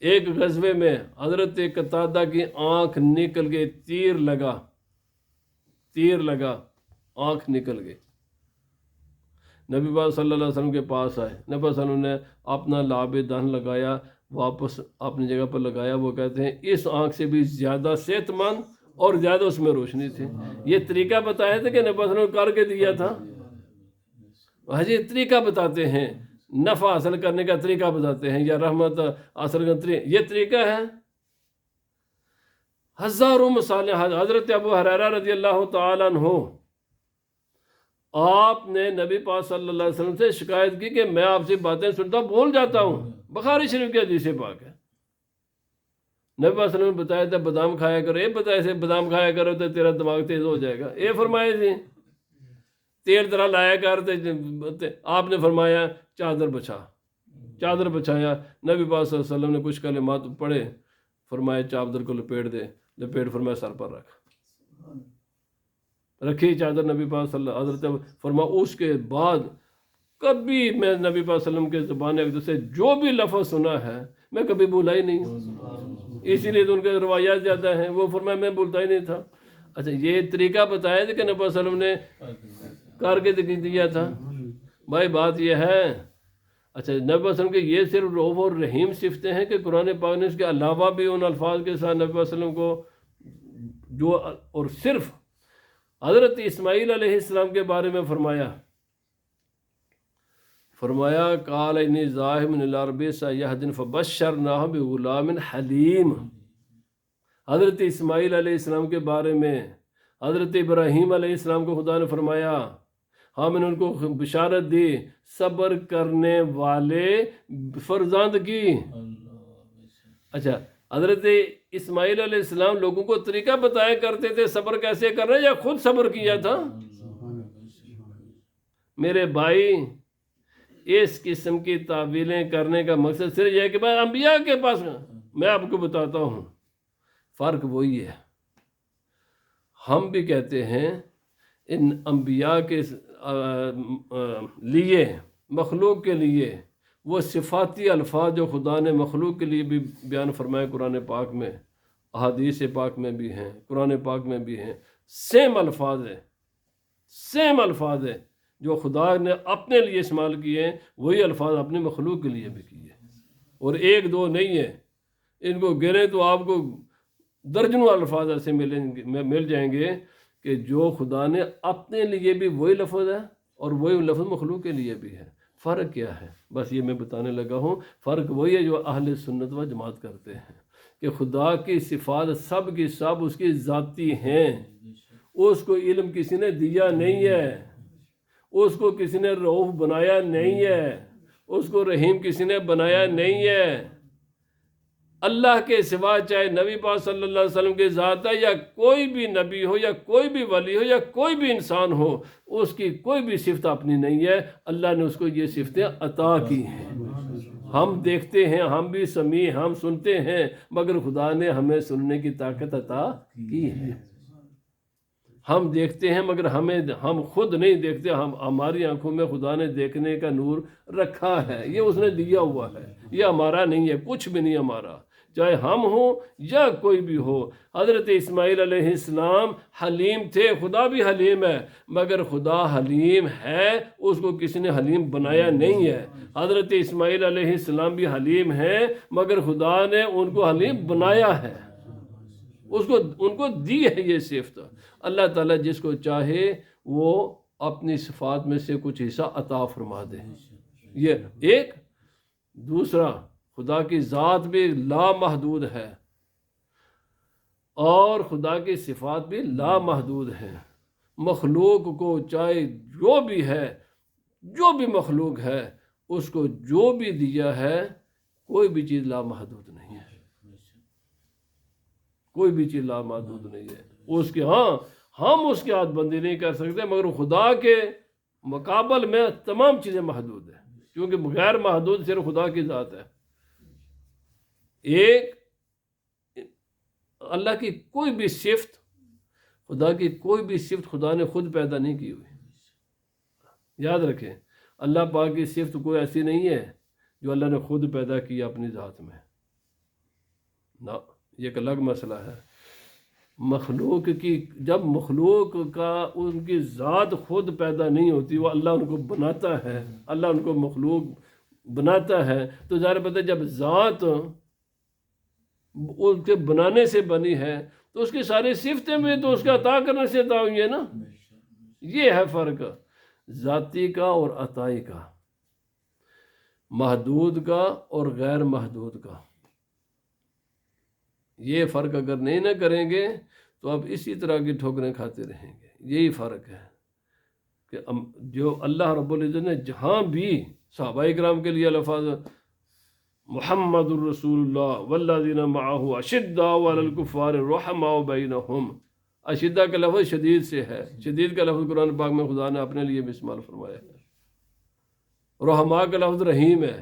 ایک غزوے میں حضرت قتادہ کی آنکھ نکل گئی، تیر لگا آنکھ نکل گئی۔ نبی پاک صلی اللہ علیہ وسلم کے پاس آئے، نبی صلی اللہ علیہ وسلم نے اپنا لعاب دہن لگایا، واپس اپنی جگہ پر لگایا۔ وہ کہتے ہیں اس آنکھ سے بھی زیادہ صحت مند اور زیادہ اس میں روشنی تھی۔ یہ طریقہ بتایا تھا کہ نبی صلی اللہ علیہ وسلم نے کر کے دیا تھا؟ حجی طریقہ بتاتے ہیں، نفع حاصل کرنے کا طریقہ بتاتے ہیں، یا رحمت حاصل کرنے کا طریقہ، یہ طریقہ ہے؟ ہزاروں مثالیں۔ حضرت ابو ہریرہ رضی اللہ تعالیٰ عنہ، آپ نے نبی پاک صلی اللہ علیہ وسلم سے شکایت کی کہ میں آپ سے باتیں سنتا بھول جاتا ہوں، بخاری شریف کی حدیث پاک ہے۔ نبی صلی اللہ علیہ وسلم نے بتایا تھا بادام کھایا کرو، یہ بتایا سے بادام کھایا کرو تو تیرا دماغ تیز ہو جائے گا، یہ فرمائے تھے۔ تیل طرح لایا کرتے، آپ نے فرمایا چادر بچھایا۔ نبی پاک صلی اللہ علیہ وسلم نے کچھ کلمات پڑھے، فرمایا چادر کو لپیٹ فرمایا سر پر رکھی چادر نبی پاک صلی اللہ علیہ وسلم۔ فرمایا اس کے بعد کبھی میں نبی پاک صلی اللہ علیہ وسلم کے زبان اقدس سے جو بھی لفظ سنا ہے میں کبھی بھولا ہی نہیں ہوں، اسی لیے تو ان کے روایات زیادہ ہیں۔ وہ فرمایا میں بھولتا ہی نہیں تھا۔ اچھا یہ طریقہ بتایا تھا کہ نبی صلی اللہ علیہ وسلم نے کر کے دیا تھا؟ بھائی بات یہ ہے، اچھا نبی صلی اللہ علیہ وسلم کے یہ صرف رؤوف اور رحیم صفتیں ہیں کہ قرآن پاک نے اس کے علاوہ بھی ان الفاظ کے ساتھ نبی صلی اللہ علیہ وسلم کو جو اور صرف حضرت اسماعیل علیہ السلام کے بارے میں فرمایا قال انی ذاہب الی ربی سیہدین فبشرناہ بغلام حلیم۔ حضرت اسماعیل علیہ السلام کے بارے میں حضرت ابراہیم علیہ السلام کو خدا نے فرمایا، ہم نے ان کو بشارت دی صبر کرنے والے فرزند کی۔ اچھا حضرت اسماعیل علیہ السلام لوگوں کو طریقہ بتایا کرتے تھے صبر کیسے کرنا، یا خود صبر کیا تھا؟ میرے بھائی اس قسم کی تعویلیں کرنے کا مقصد صرف یہ ہے کہ بھائی انبیاء کے پاس، میں آپ کو بتاتا ہوں فرق وہی ہے۔ ہم بھی کہتے ہیں ان انبیاء کے لیے، مخلوق کے لیے وہ صفاتی الفاظ جو خدا نے مخلوق کے لیے بھی بیان فرمائے قرآن پاک میں، احادیث پاک میں بھی ہیں، قرآن پاک میں بھی ہیں، سیم الفاظ ہے جو خدا نے اپنے لیے استعمال کیے ہیں، وہی الفاظ اپنے مخلوق کے لیے بھی کیے ہیں، اور ایک دو نہیں ہے۔ ان کو گریں تو آپ کو درجنوں الفاظ ایسے مل جائیں گے کہ جو خدا نے اپنے لیے بھی وہی لفظ ہے اور وہی لفظ مخلوق کے لیے بھی ہے۔ فرق کیا ہے؟ بس یہ میں بتانے لگا ہوں، فرق وہی ہے جو اہل سنت و جماعت کرتے ہیں کہ خدا کی صفات سب کی سب اس کی ذاتی ہیں، اس کو علم کسی نے دیا نہیں ہے، اس کو کسی نے رؤوف بنایا نہیں ہے، اس کو رحیم کسی نے بنایا نہیں ہے۔ اللہ کے سوا چاہے نبی پاک صلی اللہ علیہ وسلم کی ذات ہے، یا کوئی بھی نبی ہو، یا کوئی بھی ولی ہو، یا کوئی بھی انسان ہو، اس کی کوئی بھی صفت اپنی نہیں ہے، اللہ نے اس کو یہ صفتیں عطا کی ہیں۔ ہم دیکھتے ہیں، ہم بھی سمیع، ہم سنتے ہیں، مگر خدا نے ہمیں سننے کی طاقت عطا کی ہے۔ ہم دیکھتے ہیں مگر ہم خود نہیں دیکھتے، ہماری آنکھوں میں خدا نے دیکھنے کا نور رکھا ہے، یہ اس نے دیا ہوا ہے، یہ ہمارا نہیں ہے، کچھ بھی نہیں ہمارا۔ چاہے ہم ہوں یا کوئی بھی ہو۔ حضرت اسماعیل علیہ السلام حلیم تھے، خدا بھی حلیم ہے، مگر خدا حلیم ہے، اس کو کسی نے حلیم بنایا نہیں ہے۔ حضرت اسماعیل علیہ السلام بھی حلیم ہیں، مگر خدا نے ان کو حلیم بنایا ہے، ان کو دی ہے یہ صفت۔ اللہ تعالیٰ جس کو چاہے وہ اپنی صفات میں سے کچھ حصہ عطا فرما دے، یہ ایک۔ دوسرا، خدا کی ذات بھی لامحدود ہے اور خدا کی صفات بھی لامحدود ہیں۔ مخلوق کو چاہے جو بھی ہے، جو بھی مخلوق ہے، اس کو جو بھی دیا ہے، کوئی بھی چیز لامحدود نہیں ہے، کوئی بھی چیز لامحدود نہیں ہے۔ اس کے ہم اس کی حد بندی نہیں کر سکتے، مگر خدا کے مقابل میں تمام چیزیں محدود ہیں، کیونکہ غیر محدود صرف خدا کی ذات ہے۔ ایک اللہ کی کوئی بھی صفت، خدا کی کوئی بھی صفت خدا نے خود پیدا نہیں کی ہوئی۔ یاد رکھیں، اللہ پاک کی صفت کوئی ایسی نہیں ہے جو اللہ نے خود پیدا کی اپنی ذات میں، نہ، یہ ایک الگ مسئلہ ہے۔ مخلوق کی، جب مخلوق کا ان کی ذات خود پیدا نہیں ہوتی، وہ اللہ ان کو بناتا ہے، اللہ ان کو مخلوق بناتا ہے، تو ظاہر بات ہے جب ذات اس کے بنانے سے بنی ہے تو اس کی ساری صفتیں بھی تو اس کا عطا کرنے سے عطا ہوئی ہے نا۔ یہ ہے فرق ذاتی کا اور عطائی کا، محدود کا اور غیر محدود کا۔ یہ فرق اگر نہیں نہ کریں گے تو آپ اسی طرح کی ٹھوکریں کھاتے رہیں گے۔ یہی فرق ہے کہ جو اللہ رب العزت نے جہاں بھی صحابہ اکرام کے لیے الفاظ محمد الرسول اللہ والذین معہ اشداء علی الکفار رحماء بینہم، اشداء کا لفظ شدید سے ہے، شدید کا لفظ قرآن پاک میں خدا نے اپنے لیے بھی استعمال فرمایا ہے۔ رحماء کا لفظ رحیم ہے،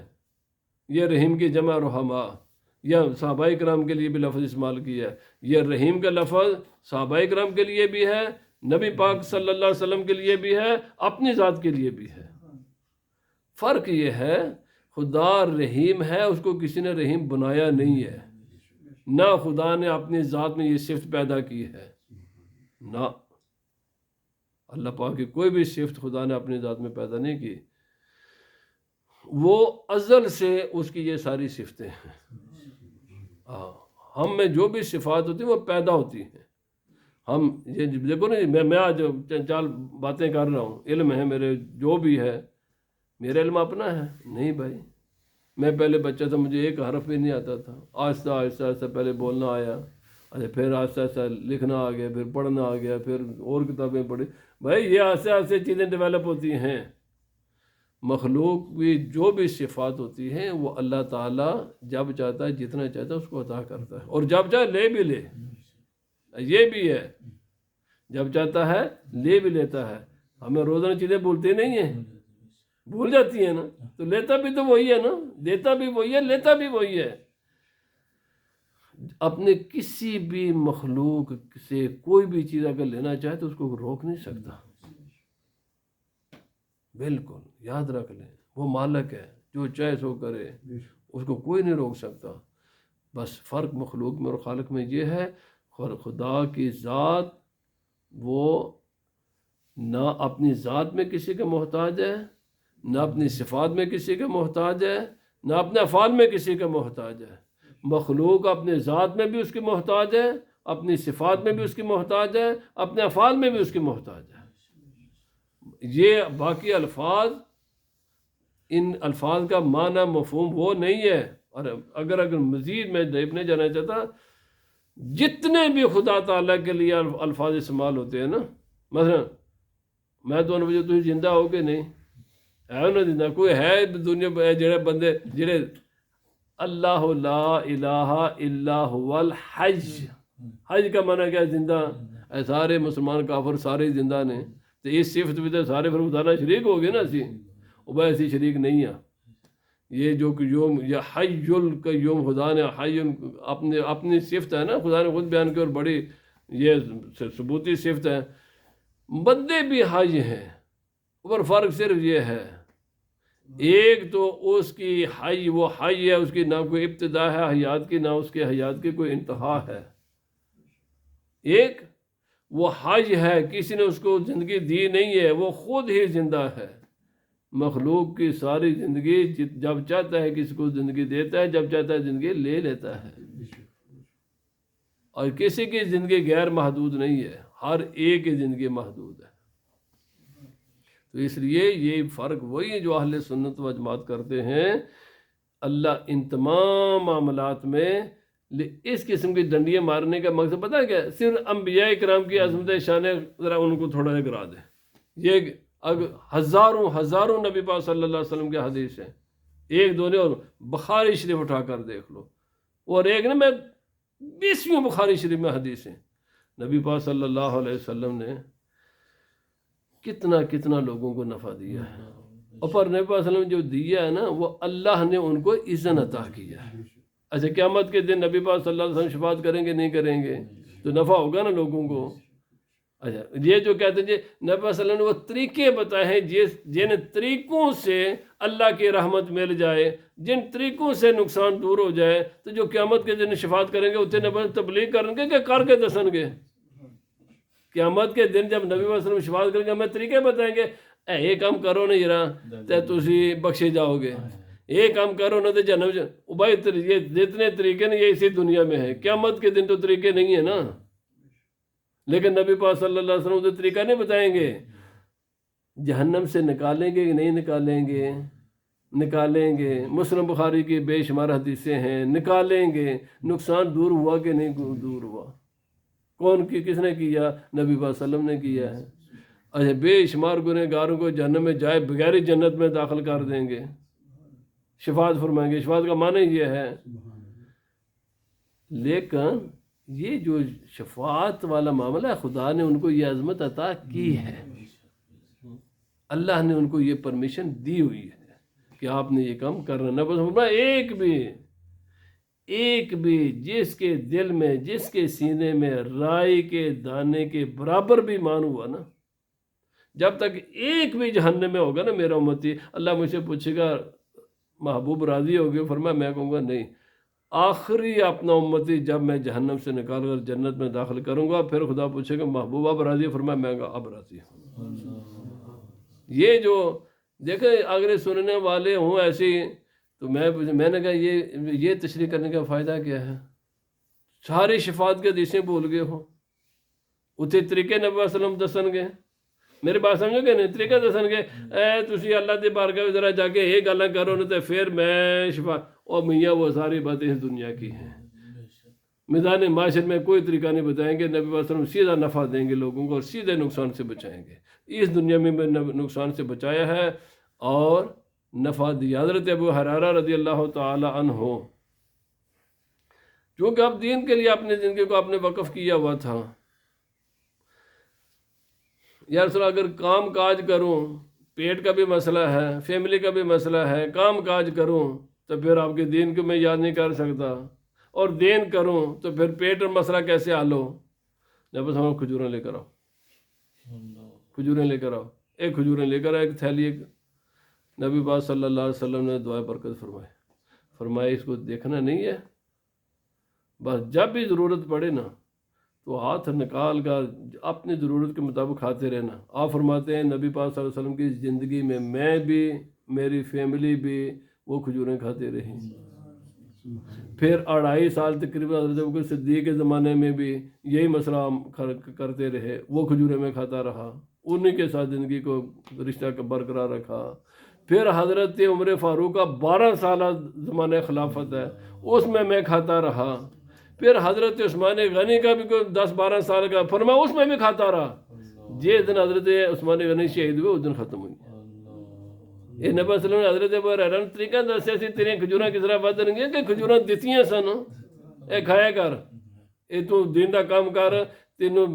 یہ رحیم کی جمع رحماء، یا صحابہ اکرام کے لیے بھی لفظ استعمال کیا ہے۔ یہ رحیم کا لفظ صحابہ اکرام کے لیے بھی ہے، نبی پاک صلی اللہ علیہ وسلم کے لیے بھی ہے، اپنی ذات کے لیے بھی ہے۔ فرق یہ ہے خدا رحیم ہے، اس کو کسی نے رحیم بنایا نہیں ہے، نہ خدا نے اپنی ذات میں یہ صفت پیدا کی ہے، نہ اللہ پاک کی کوئی بھی صفت خدا نے اپنی ذات میں پیدا نہیں کی، وہ ازل سے اس کی یہ ساری صفتیں ہیں۔ ہم میں جو بھی صفات ہوتی ہیں وہ پیدا ہوتی ہیں۔ ہم یہ دیکھو نا، میں آج چال باتیں کر رہا ہوں، علم ہے میرے، جو بھی ہے میرا علم اپنا ہے نہیں بھائی۔ میں پہلے بچہ تھا، مجھے ایک حرف بھی نہیں آتا تھا، آہستہ آہستہ آہستہ پہلے بولنا آیا، اچھا پھر آہستہ آہستہ لکھنا آ گیا، پھر پڑھنا آ گیا، پھر اور کتابیں پڑھی۔ بھائی یہ آہستہ آہستہ چیزیں ڈیولپ ہوتی ہیں۔ مخلوق بھی جو بھی صفات ہوتی ہیں وہ اللہ تعالیٰ جب چاہتا ہے، جتنا چاہتا ہے اس کو عطا کرتا ہے، اور جب چاہے لے بھی لے، یہ بھی ہے، جب چاہتا ہے لے بھی لیتا ہے۔ ہمیں روزانہ چیزیں بھولتے نہیں ہیں، بھول جاتی ہیں نا، تو لیتا بھی تو وہی ہے نا، دیتا بھی وہی ہے، لیتا بھی وہی ہے۔ اپنے کسی بھی مخلوق سے کوئی بھی چیز اگر لینا چاہے تو اس کو روک نہیں سکتا، بالکل یاد رکھ لیں، وہ مالک ہے، جو چاہے سو کرے، اس کو کوئی نہیں روک سکتا۔ بس فرق مخلوق میں اور خالق میں یہ ہے، خدا کی ذات وہ نہ اپنی ذات میں کسی کا محتاج ہے، نہ اپنی صفات میں کسی کا محتاج ہے، نہ اپنے افعال میں کسی کا محتاج ہے۔ مخلوق اپنے ذات میں بھی اس کی محتاج ہے، اپنی صفات میں بھی اس کی محتاج ہے، اپنے افعال میں بھی اس کی محتاج ہے۔ یہ باقی الفاظ، ان الفاظ کا معنی مفہوم وہ نہیں ہے۔ اور اگر مزید میں ڈیپ نہیں جانا چاہتا، جتنے بھی خدا تعالیٰ کے لیے الفاظ استعمال ہوتے ہیں نا، مثلا میں تو وجہ تھی زندہ ہو کے نہیں ہے نا، زندہ کوئی ہے دنیا پہ جڑے بندے جڑے اللہ لا الہ الا هو الحج، حج کا معنی کیا؟ زندہ۔ سارے مسلمان کافر سارے زندہ نے، تو اس صفت بھی تو سارے پھر خدا شریک ہو گئے نا، اسی وہ ایسی شریک نہیں ہے۔ یہ جو یوم یا حی القیوم، خدا نے حی اپنی صفت ہے نا، خدا نے خود بیان کی، اور بڑی یہ ثبوتی صفت ہے۔ بندے بھی حی ہیں، اور فرق صرف یہ ہے ایک تو اس کی حی، وہ حی ہے، اس کی نہ کوئی ابتدا ہے حیات کی، نہ اس کے حیات کی کوئی انتہا ہے۔ ایک وہ حی ہے، کسی نے اس کو زندگی دی نہیں ہے، وہ خود ہی زندہ ہے۔ مخلوق کی ساری زندگی جب چاہتا ہے کسی کو زندگی دیتا ہے، جب چاہتا ہے زندگی لے لیتا ہے، اور کسی کی زندگی غیر محدود نہیں ہے، ہر ایک کی زندگی محدود ہے۔ تو اس لیے یہ فرق وہی ہے جو اہل سنت و جماعت کرتے ہیں۔ اللہ ان تمام معاملات میں اس قسم کی ڈنڈیاں مارنے کا مقصد پتہ ہے کیا؟ صرف انبیاء کرام کی عظمت شان ذرا ان کو تھوڑا گرا دے۔ یہ ہزاروں نبی پاک صلی اللہ علیہ وسلم کے حدیث ہیں، ایک دو نے، اور بخاری شریف اٹھا کر دیکھ لو، اور ایک نے میں 20ویں بخاری شریف میں حدیث ہیں۔ نبی پاک صلی اللہ علیہ وسلم نے کتنا لوگوں کو نفع دیا ہے، اور پر نبی پاک صلی اللہ علیہ وسلم جو دیا ہے نا، وہ اللہ نے ان کو اذن عطا کیا ہے۔ اچھا قیامت کے دن نبی پاک صلی اللہ علیہ وسلم شفاعت کریں گے نہیں کریں گے تو نفع ہوگا نا لوگوں کو۔ اچھا یہ جو کہتے ہیں نبی صلی اللہ علیہ وسلم نے وہ طریقے بتائے ہیں جن طریقوں سے اللہ کی رحمت مل جائے، جن طریقوں سے نقصان دور ہو جائے، تو جو قیامت کے دن شفاعت کریں گے اتنے نبی تبلیغ کریں گے کہ کر کے دسن گے۔ قیامت کے دن جب نبی صلی اللہ علیہ وسلم شفاعت کریں گے، ہمیں طریقے بتائیں گے، یہ کام کرو نا ذرا تو تسی بخشے جاؤ گے، یہ کام کرو نا تو جنم بھائی یہ جتنے طریقے نا یہ اسی دنیا میں ہے، قیامت کے دن تو طریقے نہیں ہیں نا۔ لیکن نبی پاک صلی اللہ علیہ وسلم تو طریقہ نہیں بتائیں گے، جہنم سے نکالیں گے کہ نہیں نکالیں گے، نکالیں گے۔ مسلم بخاری کی بے شمار حدیثیں ہیں، نکالیں گے۔ نقصان دور ہوا کہ نہیں دور ہوا؟ کون کی کس نے کیا؟ نبی پاک صلی اللہ علیہ وسلم نے کیا ہے۔ اچھا بے شمار گنہگاروں کو جہنم میں جائے بغیر جنت میں داخل کر دیں گے، شفاعت فرمائیں گے۔ شفاعت کا معنی یہ ہے، لیکن یہ جو شفاعت والا معاملہ ہے، خدا نے ان کو یہ عظمت عطا کی ہے، اللہ نے ان کو یہ پرمیشن دی ہوئی ہے کہ آپ نے یہ کام کرنا نہ۔ بس ایک بھی جس کے دل میں، جس کے سینے میں رائی کے دانے کے برابر بھی ایمان ہوا نا، جب تک ایک بھی جہنم میں ہوگا نا میرا امتی، اللہ مجھ سے پوچھے گا محبوب راضی ہوگے؟ فرمایا میں کہوں گا نہیں، آخری اپنا امتی جب میں جہنم سے نکال کر جنت میں داخل کروں گا، پھر خدا پوچھے گا محبوب اب راضی؟ فرمایا میں کہا اب راضی ہوں۔ یہ جو دیکھیں اگر سننے والے ہوں ایسے، تو میں نے کہا یہ تشریح کرنے کا فائدہ کیا ہے؟ ساری شفاعت کے حدیثیں بھول گئے ہو، اتنے طریقے نبی صلی اللہ علیہ وسلم دسن گے، میرے بات سمجھو کہ نہیں؟ طریقہ دسن گے، تسی اللہ دی بارگاہ ذرا جا کے یہ گلاں کرو نا، تو پھر میں شفا اور میاں وہ ساری باتیں اس دنیا کی ہیں۔ میدان معاشر میں کوئی طریقہ نہیں بتائیں گے، نبی صلی اللہ علیہ وسلم سیدھا نفع دیں گے لوگوں کو، اور سیدھے نقصان سے بچائیں گے۔ اس دنیا میں نقصان سے بچایا ہے اور نفع دیا۔ حضرت ابو ہریرہ رضی اللہ تعالی عنہ، چونکہ اب دین کے لیے اپنی زندگی کو آپ نے وقف کیا ہوا تھا، یا رسول اللہ اگر کام کاج کروں، پیٹ کا بھی مسئلہ ہے، فیملی کا بھی مسئلہ ہے، کام کاج کروں تو پھر آپ کے دین کو میں یاد نہیں کر سکتا، اور دین کروں تو پھر پیٹ اور مسئلہ کیسے حل ہو؟ جب بس ہم کھجوریں لے کر آؤ، کھجوریں لے کر آؤ، ایک کھجوریں لے کر آؤ، ایک تھیلی۔ ایک نبی پاک صلی اللہ علیہ وسلم نے دعائے برکت فرمائے اس کو دیکھنا نہیں ہے، بس جب بھی ضرورت پڑے نا تو ہاتھ نکال کر اپنی ضرورت کے مطابق کھاتے رہنا۔ آپ فرماتے ہیں نبی پاک صلی اللہ علیہ وسلم کی زندگی میں بھی، میری فیملی بھی وہ کھجوریں کھاتے رہی۔ پھر 2.5 سال تقریباً حضرت ابوبکر صدیق کے زمانے میں بھی یہی مسئلہ کرتے رہے، وہ کھجوریں میں کھاتا رہا، انہی کے ساتھ زندگی کو رشتہ برقرار رکھا۔ پھر حضرت عمر فاروق کا 12 سالہ زمانہ خلافت ہے، اس میں کھاتا رہا۔ پھر حضرت عثمان غنی کا بھی کوئی 10-12 سال کا، فرمایا اس میں بھی کھاتا رہا۔ جس دن حضرت عثمان غنی شہید ہوئے اس دن ختم ہوئی۔ یہ نبی صلی اللہ علیہ وسلم نے حضرت ابو ہریرہ نے طریقہ دسیا سی تیریں کھجوراں کس طرح بدن گیا، کہ کھجوراں دتیاں سن، اے کھایا کر، اے تو دین دا کام کر، تینوں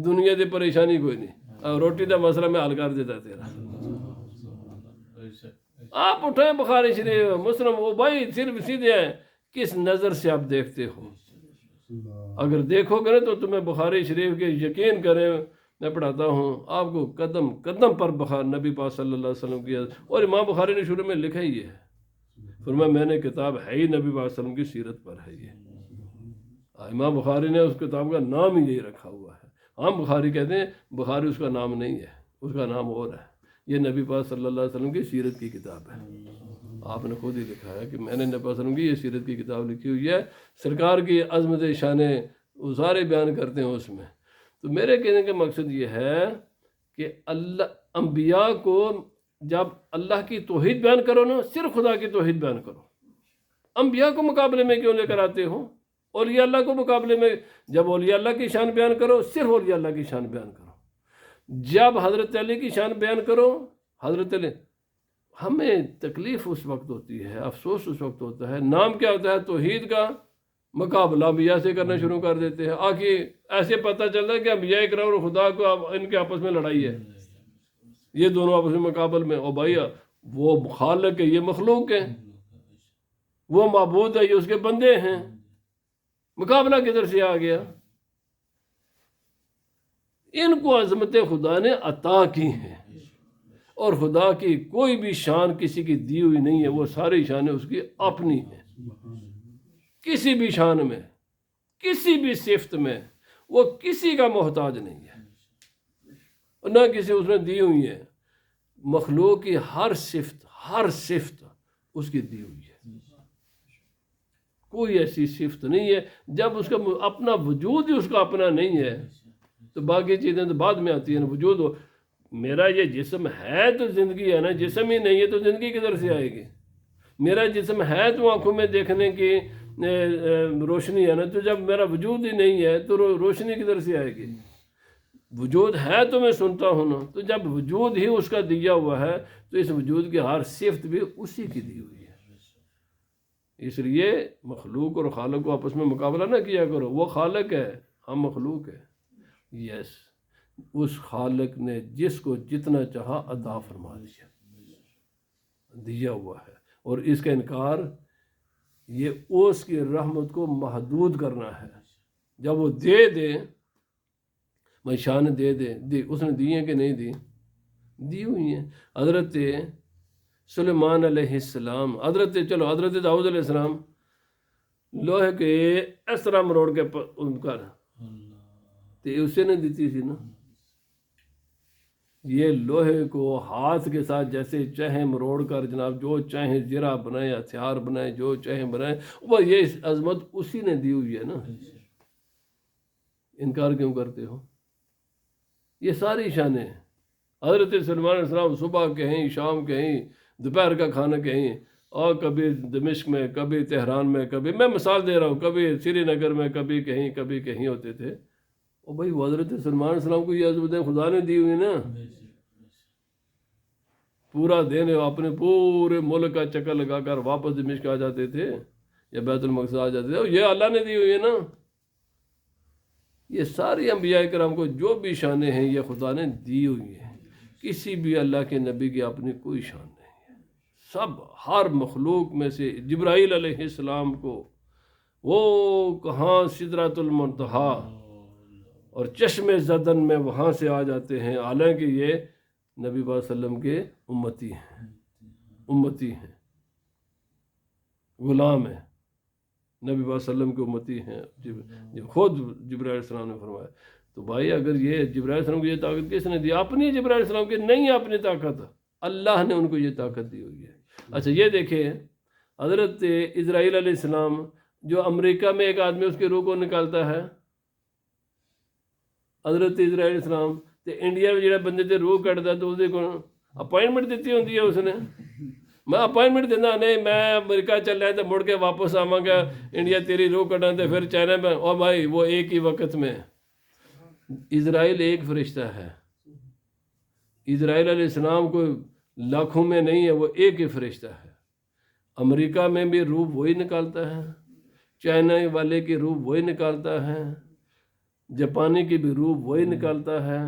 دنیا دی پریشانی کوئی نہیں، روٹی دا مسئلہ میں حل کر دیتا تیرا۔ آپ اٹھائیں بخاری شریف مسلم، وہ بھائی صرف سیدھے ہیں، کس نظر سے آپ دیکھتے ہو؟ اگر دیکھو گے نا تو تمہیں بخاری شریف کے یقین کریں، میں پڑھاتا ہوں آپ کو قدم قدم پر نبی پاک صلی اللہ علیہ وسلم کی، اور امام بخاری نے شروع میں لکھا ہی ہے، فرمایا میں نے کتاب ہے ہی نبی پاک صلی اللہ علیہ وسلم کی سیرت پر ہے یہ۔ امام بخاری نے اس کتاب کا نام ہی یہی رکھا ہوا ہے، ہم بخاری کہتے ہیں، بخاری اس کا نام نہیں ہے، اس کا نام اور ہے، یہ نبی پاک صلی اللہ علیہ وسلم کی سیرت کی کتاب ہے۔ آپ نے خود ہی لکھا ہے کہ میں نے نبی پاک صلی اللہ علیہ وسلم کی یہ سیرت کی کتاب لکھی ہوئی ہے، سرکار کی عظمت شانیں وہ سارے بیان کرتے ہیں اس میں۔ تو میرے کہنے کا مقصد یہ ہے کہ اللہ انبیاء کو جب اللہ کی توحید بیان کرو نا، صرف خدا کی توحید بیان کرو، انبیاء کو مقابلے میں کیوں لے کر آتے ہو؟ اولیاء اللہ کو مقابلے میں، جب اولیاء اللہ کی شان بیان کرو صرف اولیاء اللہ کی شان بیان کرو، جب حضرت علی کی شان بیان کرو، حضرت علی، ہمیں تکلیف اس وقت ہوتی ہے، افسوس اس وقت ہوتا ہے، نام کیا ہوتا ہے توحید کا، مقابلہ انبیاء سے کرنا شروع کر دیتے ہیں، آخر ایسے پتہ چلتا ہے کہ انبیاء اکرام اور خدا کو ان کے آپس میں لڑائی ہے، یہ دونوں آپس میں مقابل میں، او بھائی وہ خالق ہے یہ مخلوق ہے، وہ معبود ہے یہ اس کے بندے ہیں، مقابلہ کدھر سے آ گیا؟ ان کو عظمت خدا نے عطا کی ہیں، اور خدا کی کوئی بھی شان کسی کی دی ہوئی نہیں ہے، وہ ساری شانیں اس کی اپنی ہیں، کسی بھی شان میں، کسی بھی صفت میں وہ کسی کا محتاج نہیں ہے، نہ کسی اس نے دی ہوئی ہے، مخلوق کی ہر صفت اس کی دی ہوئی ہے، کوئی ایسی صفت نہیں ہے، جب اس کا اپنا وجود ہی اس کا اپنا نہیں ہے تو باقی چیزیں تو بعد میں آتی ہیں، وجود ہو، میرا یہ جسم ہے تو زندگی ہے نا، جسم ہی نہیں ہے تو زندگی کدھر سے آئے گی؟ میرا جسم ہے تو آنکھوں میں دیکھنے کی روشنی ہے نا، تو جب میرا وجود ہی نہیں ہے تو روشنی کدھر سے آئے گی؟ وجود ہے تو میں سنتا ہوں نا، تو جب وجود ہی اس کا دیا ہوا ہے تو اس وجود کی ہر صفت بھی اسی کی دی ہوئی ہے، اس لیے مخلوق اور خالق کو آپس میں مقابلہ نہ کیا کرو، وہ خالق ہے ہم مخلوق ہے، یس اس خالق نے جس کو جتنا چاہا عطا فرما دیا ہوا ہے، اور اس کا انکار یہ اس کی رحمت کو محدود کرنا ہے، جب وہ دے میں شان دے اس نے دی ہیں کہ نہیں دی ہوئی ہیں۔ حضرت سلیمان علیہ السلام، حضرت داؤد علیہ السلام لوہے کے اس طرح مروڑ کے ان کا تو اسے نے دیتی تھی نا، یہ لوہے کو ہاتھ کے ساتھ جیسے چاہیں مروڑ کر جناب جو چاہیں زرہ بنائے، ہتھیار بنائے، جو چاہیں بنائے، وہ یہ عظمت اسی نے دی ہوئی ہے نا، انکار کیوں کرتے ہو؟ یہ ساری شانیں حضرت سلیمان علیہ السلام صبح کہیں، شام کہیں، دوپہر کا کھانا کہیں، اور کبھی دمشق میں، کبھی تہران میں، کبھی میں مثال دے رہا ہوں، کبھی سری نگر میں، کبھی کہیں ہوتے تھے، اور بھائی حضرت سلیمان علیہ السلام کو یہ عظمتیں خدا نے دی ہوئی نا، پورا دن اپنے پورے ملک کا چکر لگا کر واپس دمشق آ جاتے تھے یا بیت المقدس آ جاتے تھے، یہ اللہ نے دی ہوئی ہے نا۔ یہ ساری انبیاء کرام کو جو بھی شانیں ہیں یہ خدا نے دی ہوئی ہیں، کسی بھی اللہ کے نبی کی اپنی کوئی شان نہیں ہے، سب ہر مخلوق میں سے جبرائیل علیہ السلام کو وہ کہاں سدرۃ المنتہا اور چشم زدن میں وہاں سے آ جاتے ہیں، حالانکہ یہ نبی صلی اللہ علیہ وسلم کے امتی ہیں، غلام ہیں، نبی صلی اللہ علیہ وسلم کے امتی ہیں، خود جبرائیل علیہ السلام نے فرمایا۔ تو بھائی اگر یہ جبرائیل علیہ السلام کو یہ طاقت کس نے دی؟ اپنی جبرائیل علیہ السلام کی نہیں ہے اپنی طاقت، اللہ نے ان کو یہ طاقت دی ہوئی ہے۔ اچھا یہ دیکھیں حضرت اسرائیل علیہ السلام، جو امریکہ میں ایک آدمی اس کی روح کو نکالتا ہے، حضرت اسرائیل علیہ السلام تو انڈیا میں جڑا بندے تے روح کٹتا تو اس کو اپوائنٹمنٹ دیتی ہوتی ہے، اس نے میں اپوائنٹمنٹ دینا نہیں، میں امریکہ چل رہا ہے تو مڑ کے واپس آواں گا انڈیا تیری روح کٹا تو پھر چائنا میں، اور بھائی وہ ایک ہی وقت میں اسرائیل ایک فرشتہ ہے، اسرائیل علیہ السلام کو لاکھوں میں نہیں ہے، وہ ایک ہی فرشتہ ہے۔ امریکہ میں بھی روح وہی نکالتا ہے، چائنا والے کی روح وہی نکالتا ہے، جاپانی کی بھی روح وہی نکالتا ہے،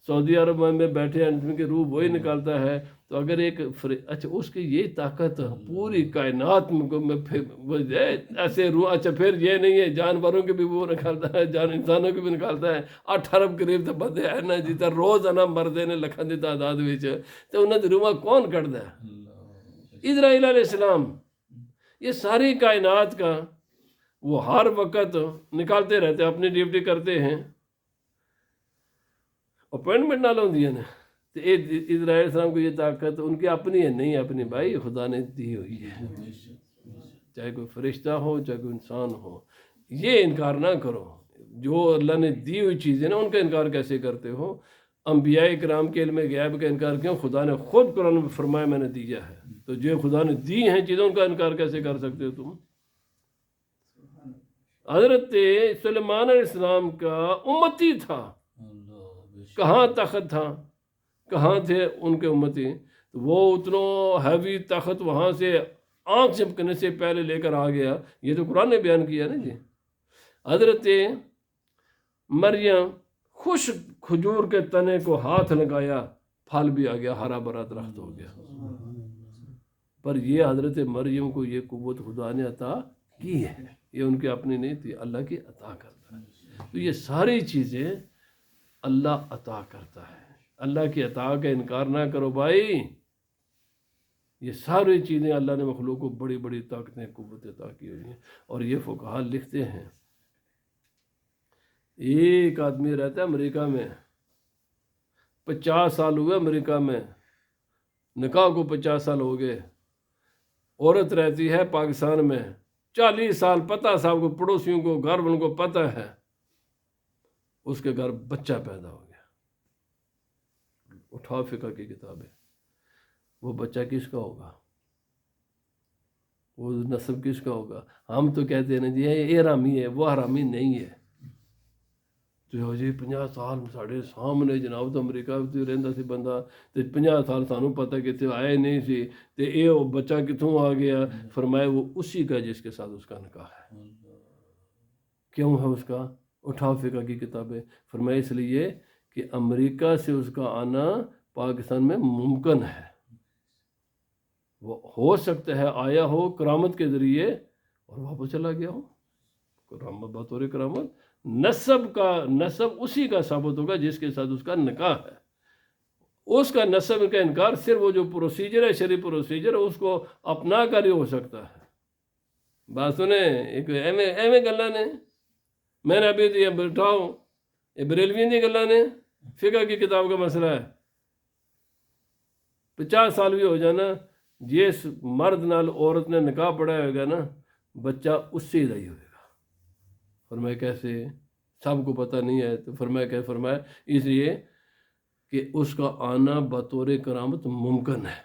سعودی عرب میں بیٹھے ہیں جن کی روح وہی نکالتا ہے. تو اگر ایک اچھا اس کی یہ طاقت پوری کائنات میں ایسے روح، اچھا پھر یہ نہیں ہے جانوروں کے بھی وہ نکالتا ہے، انسانوں کے بھی نکالتا ہے. 8 ارب قریب تو بندے ہیں نا جی، روزانہ مردے نے لکھاں دی تعداد وچ، تو انہاں دی روحاں کون کڈدا ہے؟ اسرائیل علیہ السلام. یہ ساری کائنات کا وہ ہر وقت نکالتے رہتے ہیں، اپنی ڈیوٹی کرتے ہیں. اپوائنٹمنٹ نال ہوندی ہے نا. تو اسرائیل السلام کو یہ طاقت ان کی اپنی ہے نہیں، اپنی بھائی خدا نے دی ہوئی ہے. چاہے کوئی فرشتہ ہو چاہے کوئی انسان ہو، یہ انکار نہ کرو. جو اللہ نے دی ہوئی چیزیں نا ان کا انکار کیسے کرتے ہو؟ انبیاء کرام کے علم غیب کا انکار کیوں؟ خدا نے خود قرآن میں فرمایا میں نے دیا ہے. تو جو خدا نے دی ہیں چیزیں ان کا انکار کیسے کر سکتے ہو تم؟ حضرت سلیمان علیہ السلام کا امتی تھا، کہاں تخت تھا، کہاں تھے ان کے امتی؟ وہ اتنا ہیوی تخت وہاں سے آنکھ چمکنے سے پہلے لے کر آ گیا. یہ تو قرآن نے بیان کیا نا جی. حضرت مریم خوش کھجور کے تنے کو ہاتھ لگایا، پھل بھی آ گیا، ہرا بھرا درخت ہو گیا. پر یہ حضرت مریم کو یہ قوت خدا نے عطا کی ہے، یہ ان کی اپنی نہیں تھی، اللہ کی عطا کرتا ہے. تو یہ ساری چیزیں اللہ عطا کرتا ہے. اللہ کی عطا کا انکار نہ کرو بھائی. یہ ساری چیزیں اللہ نے مخلوق کو بڑی بڑی طاقتیں قوت عطا کی ہوئی ہیں. اور یہ فقہا لکھتے ہیں ایک آدمی رہتا ہے امریکہ میں، 50 سال ہوئے امریکہ میں، نکاح کو 50 سال ہو گئے. عورت رہتی ہے پاکستان میں 40 سال، پتہ صاحب کو، پڑوسیوں کو، گھر والوں کو پتہ ہے. اس کے گھر بچہ پیدا ہو گیا. اٹھاؤ فقہ کی کتابیں، وہ بچہ کس کا ہوگا؟ وہ نسب کس کا ہوگا؟ ہم تو کہتے ہیں نا جی یہ حرامی ہے، وہ حرامی نہیں ہے. تو جی 50 سال ساڑھے سامنے جناب تو امریکہ رہتا سی بندہ، تو 50 سال سانوں پتہ کہ آئے نہیں سی، تو یہ بچہ کتوں آ گیا؟ فرمایا وہ اسی کا جس کے ساتھ اس کا نکاح ہے. کیوں ہے اس کا؟ اٹھاؤ فقہ کی کتابیں. فرمایا اس لیے کہ امریکہ سے اس کا آنا پاکستان میں ممکن ہے. وہ ہو سکتا ہے آیا ہو کرامت کے ذریعے اور واپس چلا گیا ہو. کرامت بطور کرامت، نسب اسی کا ثابت ہوگا جس کے ساتھ اس کا نکاح ہے. اس کا نسب کا انکار صرف وہ جو پروسیجر ہے، شرعی پروسیجر، اس کو اپنا کر ہی ہو سکتا ہے. بات سنیں، ایک ایویں گلاں نے میں نے ابھی یہ بٹھاؤ، یہ بریلویوں دی گلاں نے، فقہ کی کتاب کا مسئلہ ہے. 50 سال بھی ہو جانا، جس مرد نال عورت نے نکاح پڑھایا ہوگا نا، بچہ اس سے ہی ہوئے گا. فرمایا کیسے؟ سب کو پتہ نہیں ہے. تو فرمایا اس لیے کہ اس کا آنا بطور کرامت ممکن ہے.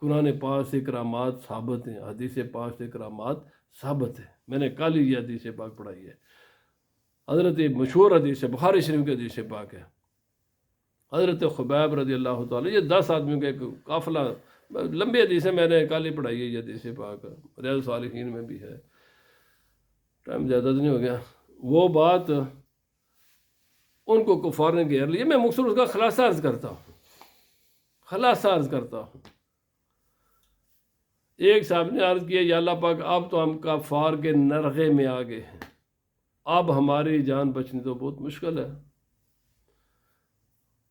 قرآن پاک سے کرامات ثابت ہیں، حدیث پاک سے کرامات ثابت ہیں. میں نے کل ہی یہ حدیث پاک پڑھائی ہے. حضرت مشہور حدیث ہے، بخاری شریف کی حدیث پاک ہے. حضرت خبیب رضی اللہ تعالیٰ، یہ 10 آدمیوں کا ایک قافلہ، لمبی حدیث ہے، میں نے کل ہی پڑھائی ہے یہ حدیث پاک، ریاض الصالحین میں بھی ہے. ٹائم زیادہ نہیں ہو گیا. وہ بات ان کو کفار نے گھیر لیا. میں مختصر اس کا خلاصہ عرض کرتا ہوں. ایک صاحب نے عرض کیا یا اللہ پاک اب تو ہم کفار کے نرغے میں آ گئے ہیں، اب ہماری جان بچنی تو بہت مشکل ہے.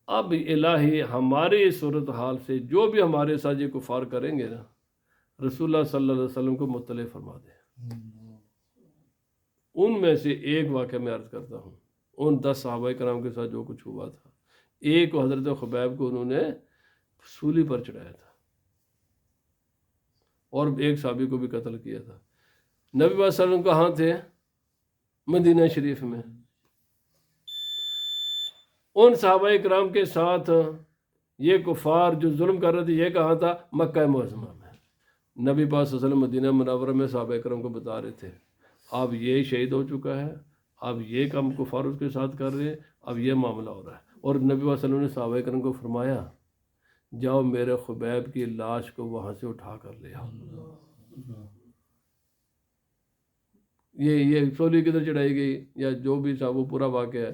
اب الہی ہماری صورتحال سے جو بھی ہمارے ساتھ یہ کفار کریں گے نا، رسول اللہ صلی اللہ علیہ وسلم کو مطلع فرما دیں. ان میں سے ایک واقعہ میں عرض کرتا ہوں. ان 10 صحابہ کرام کے ساتھ جو کچھ ہوا تھا، ایک حضرت خبیب کو انہوں نے سولی پر چڑھایا تھا اور ایک صحابی کو بھی قتل کیا تھا. نبی صلی اللہ علیہ وسلم کہاں تھے؟ مدینہ شریف میں. ان صحابہ کرام کے ساتھ یہ کفار جو ظلم کر رہے تھے، یہ کہاں تھا؟ مکہ معظمہ میں. نبی پاک صلی اللہ علیہ وسلم مدینہ منورہ میں صحابہ کرام کو بتا رہے تھے اب یہ شہید ہو چکا ہے، اب یہ کام کفار اس کے ساتھ کر رہے ہیں، اب یہ معاملہ ہو رہا ہے. اور نبی صلی اللہ علیہ وسلم نے صحابہ کرام کو فرمایا جاؤ میرے خبیب کی لاش کو وہاں سے اٹھا کر لے آؤ. یہ سولی کدھر چڑھائی گئی یا جو بھی تھا وہ پورا واقعہ ہے.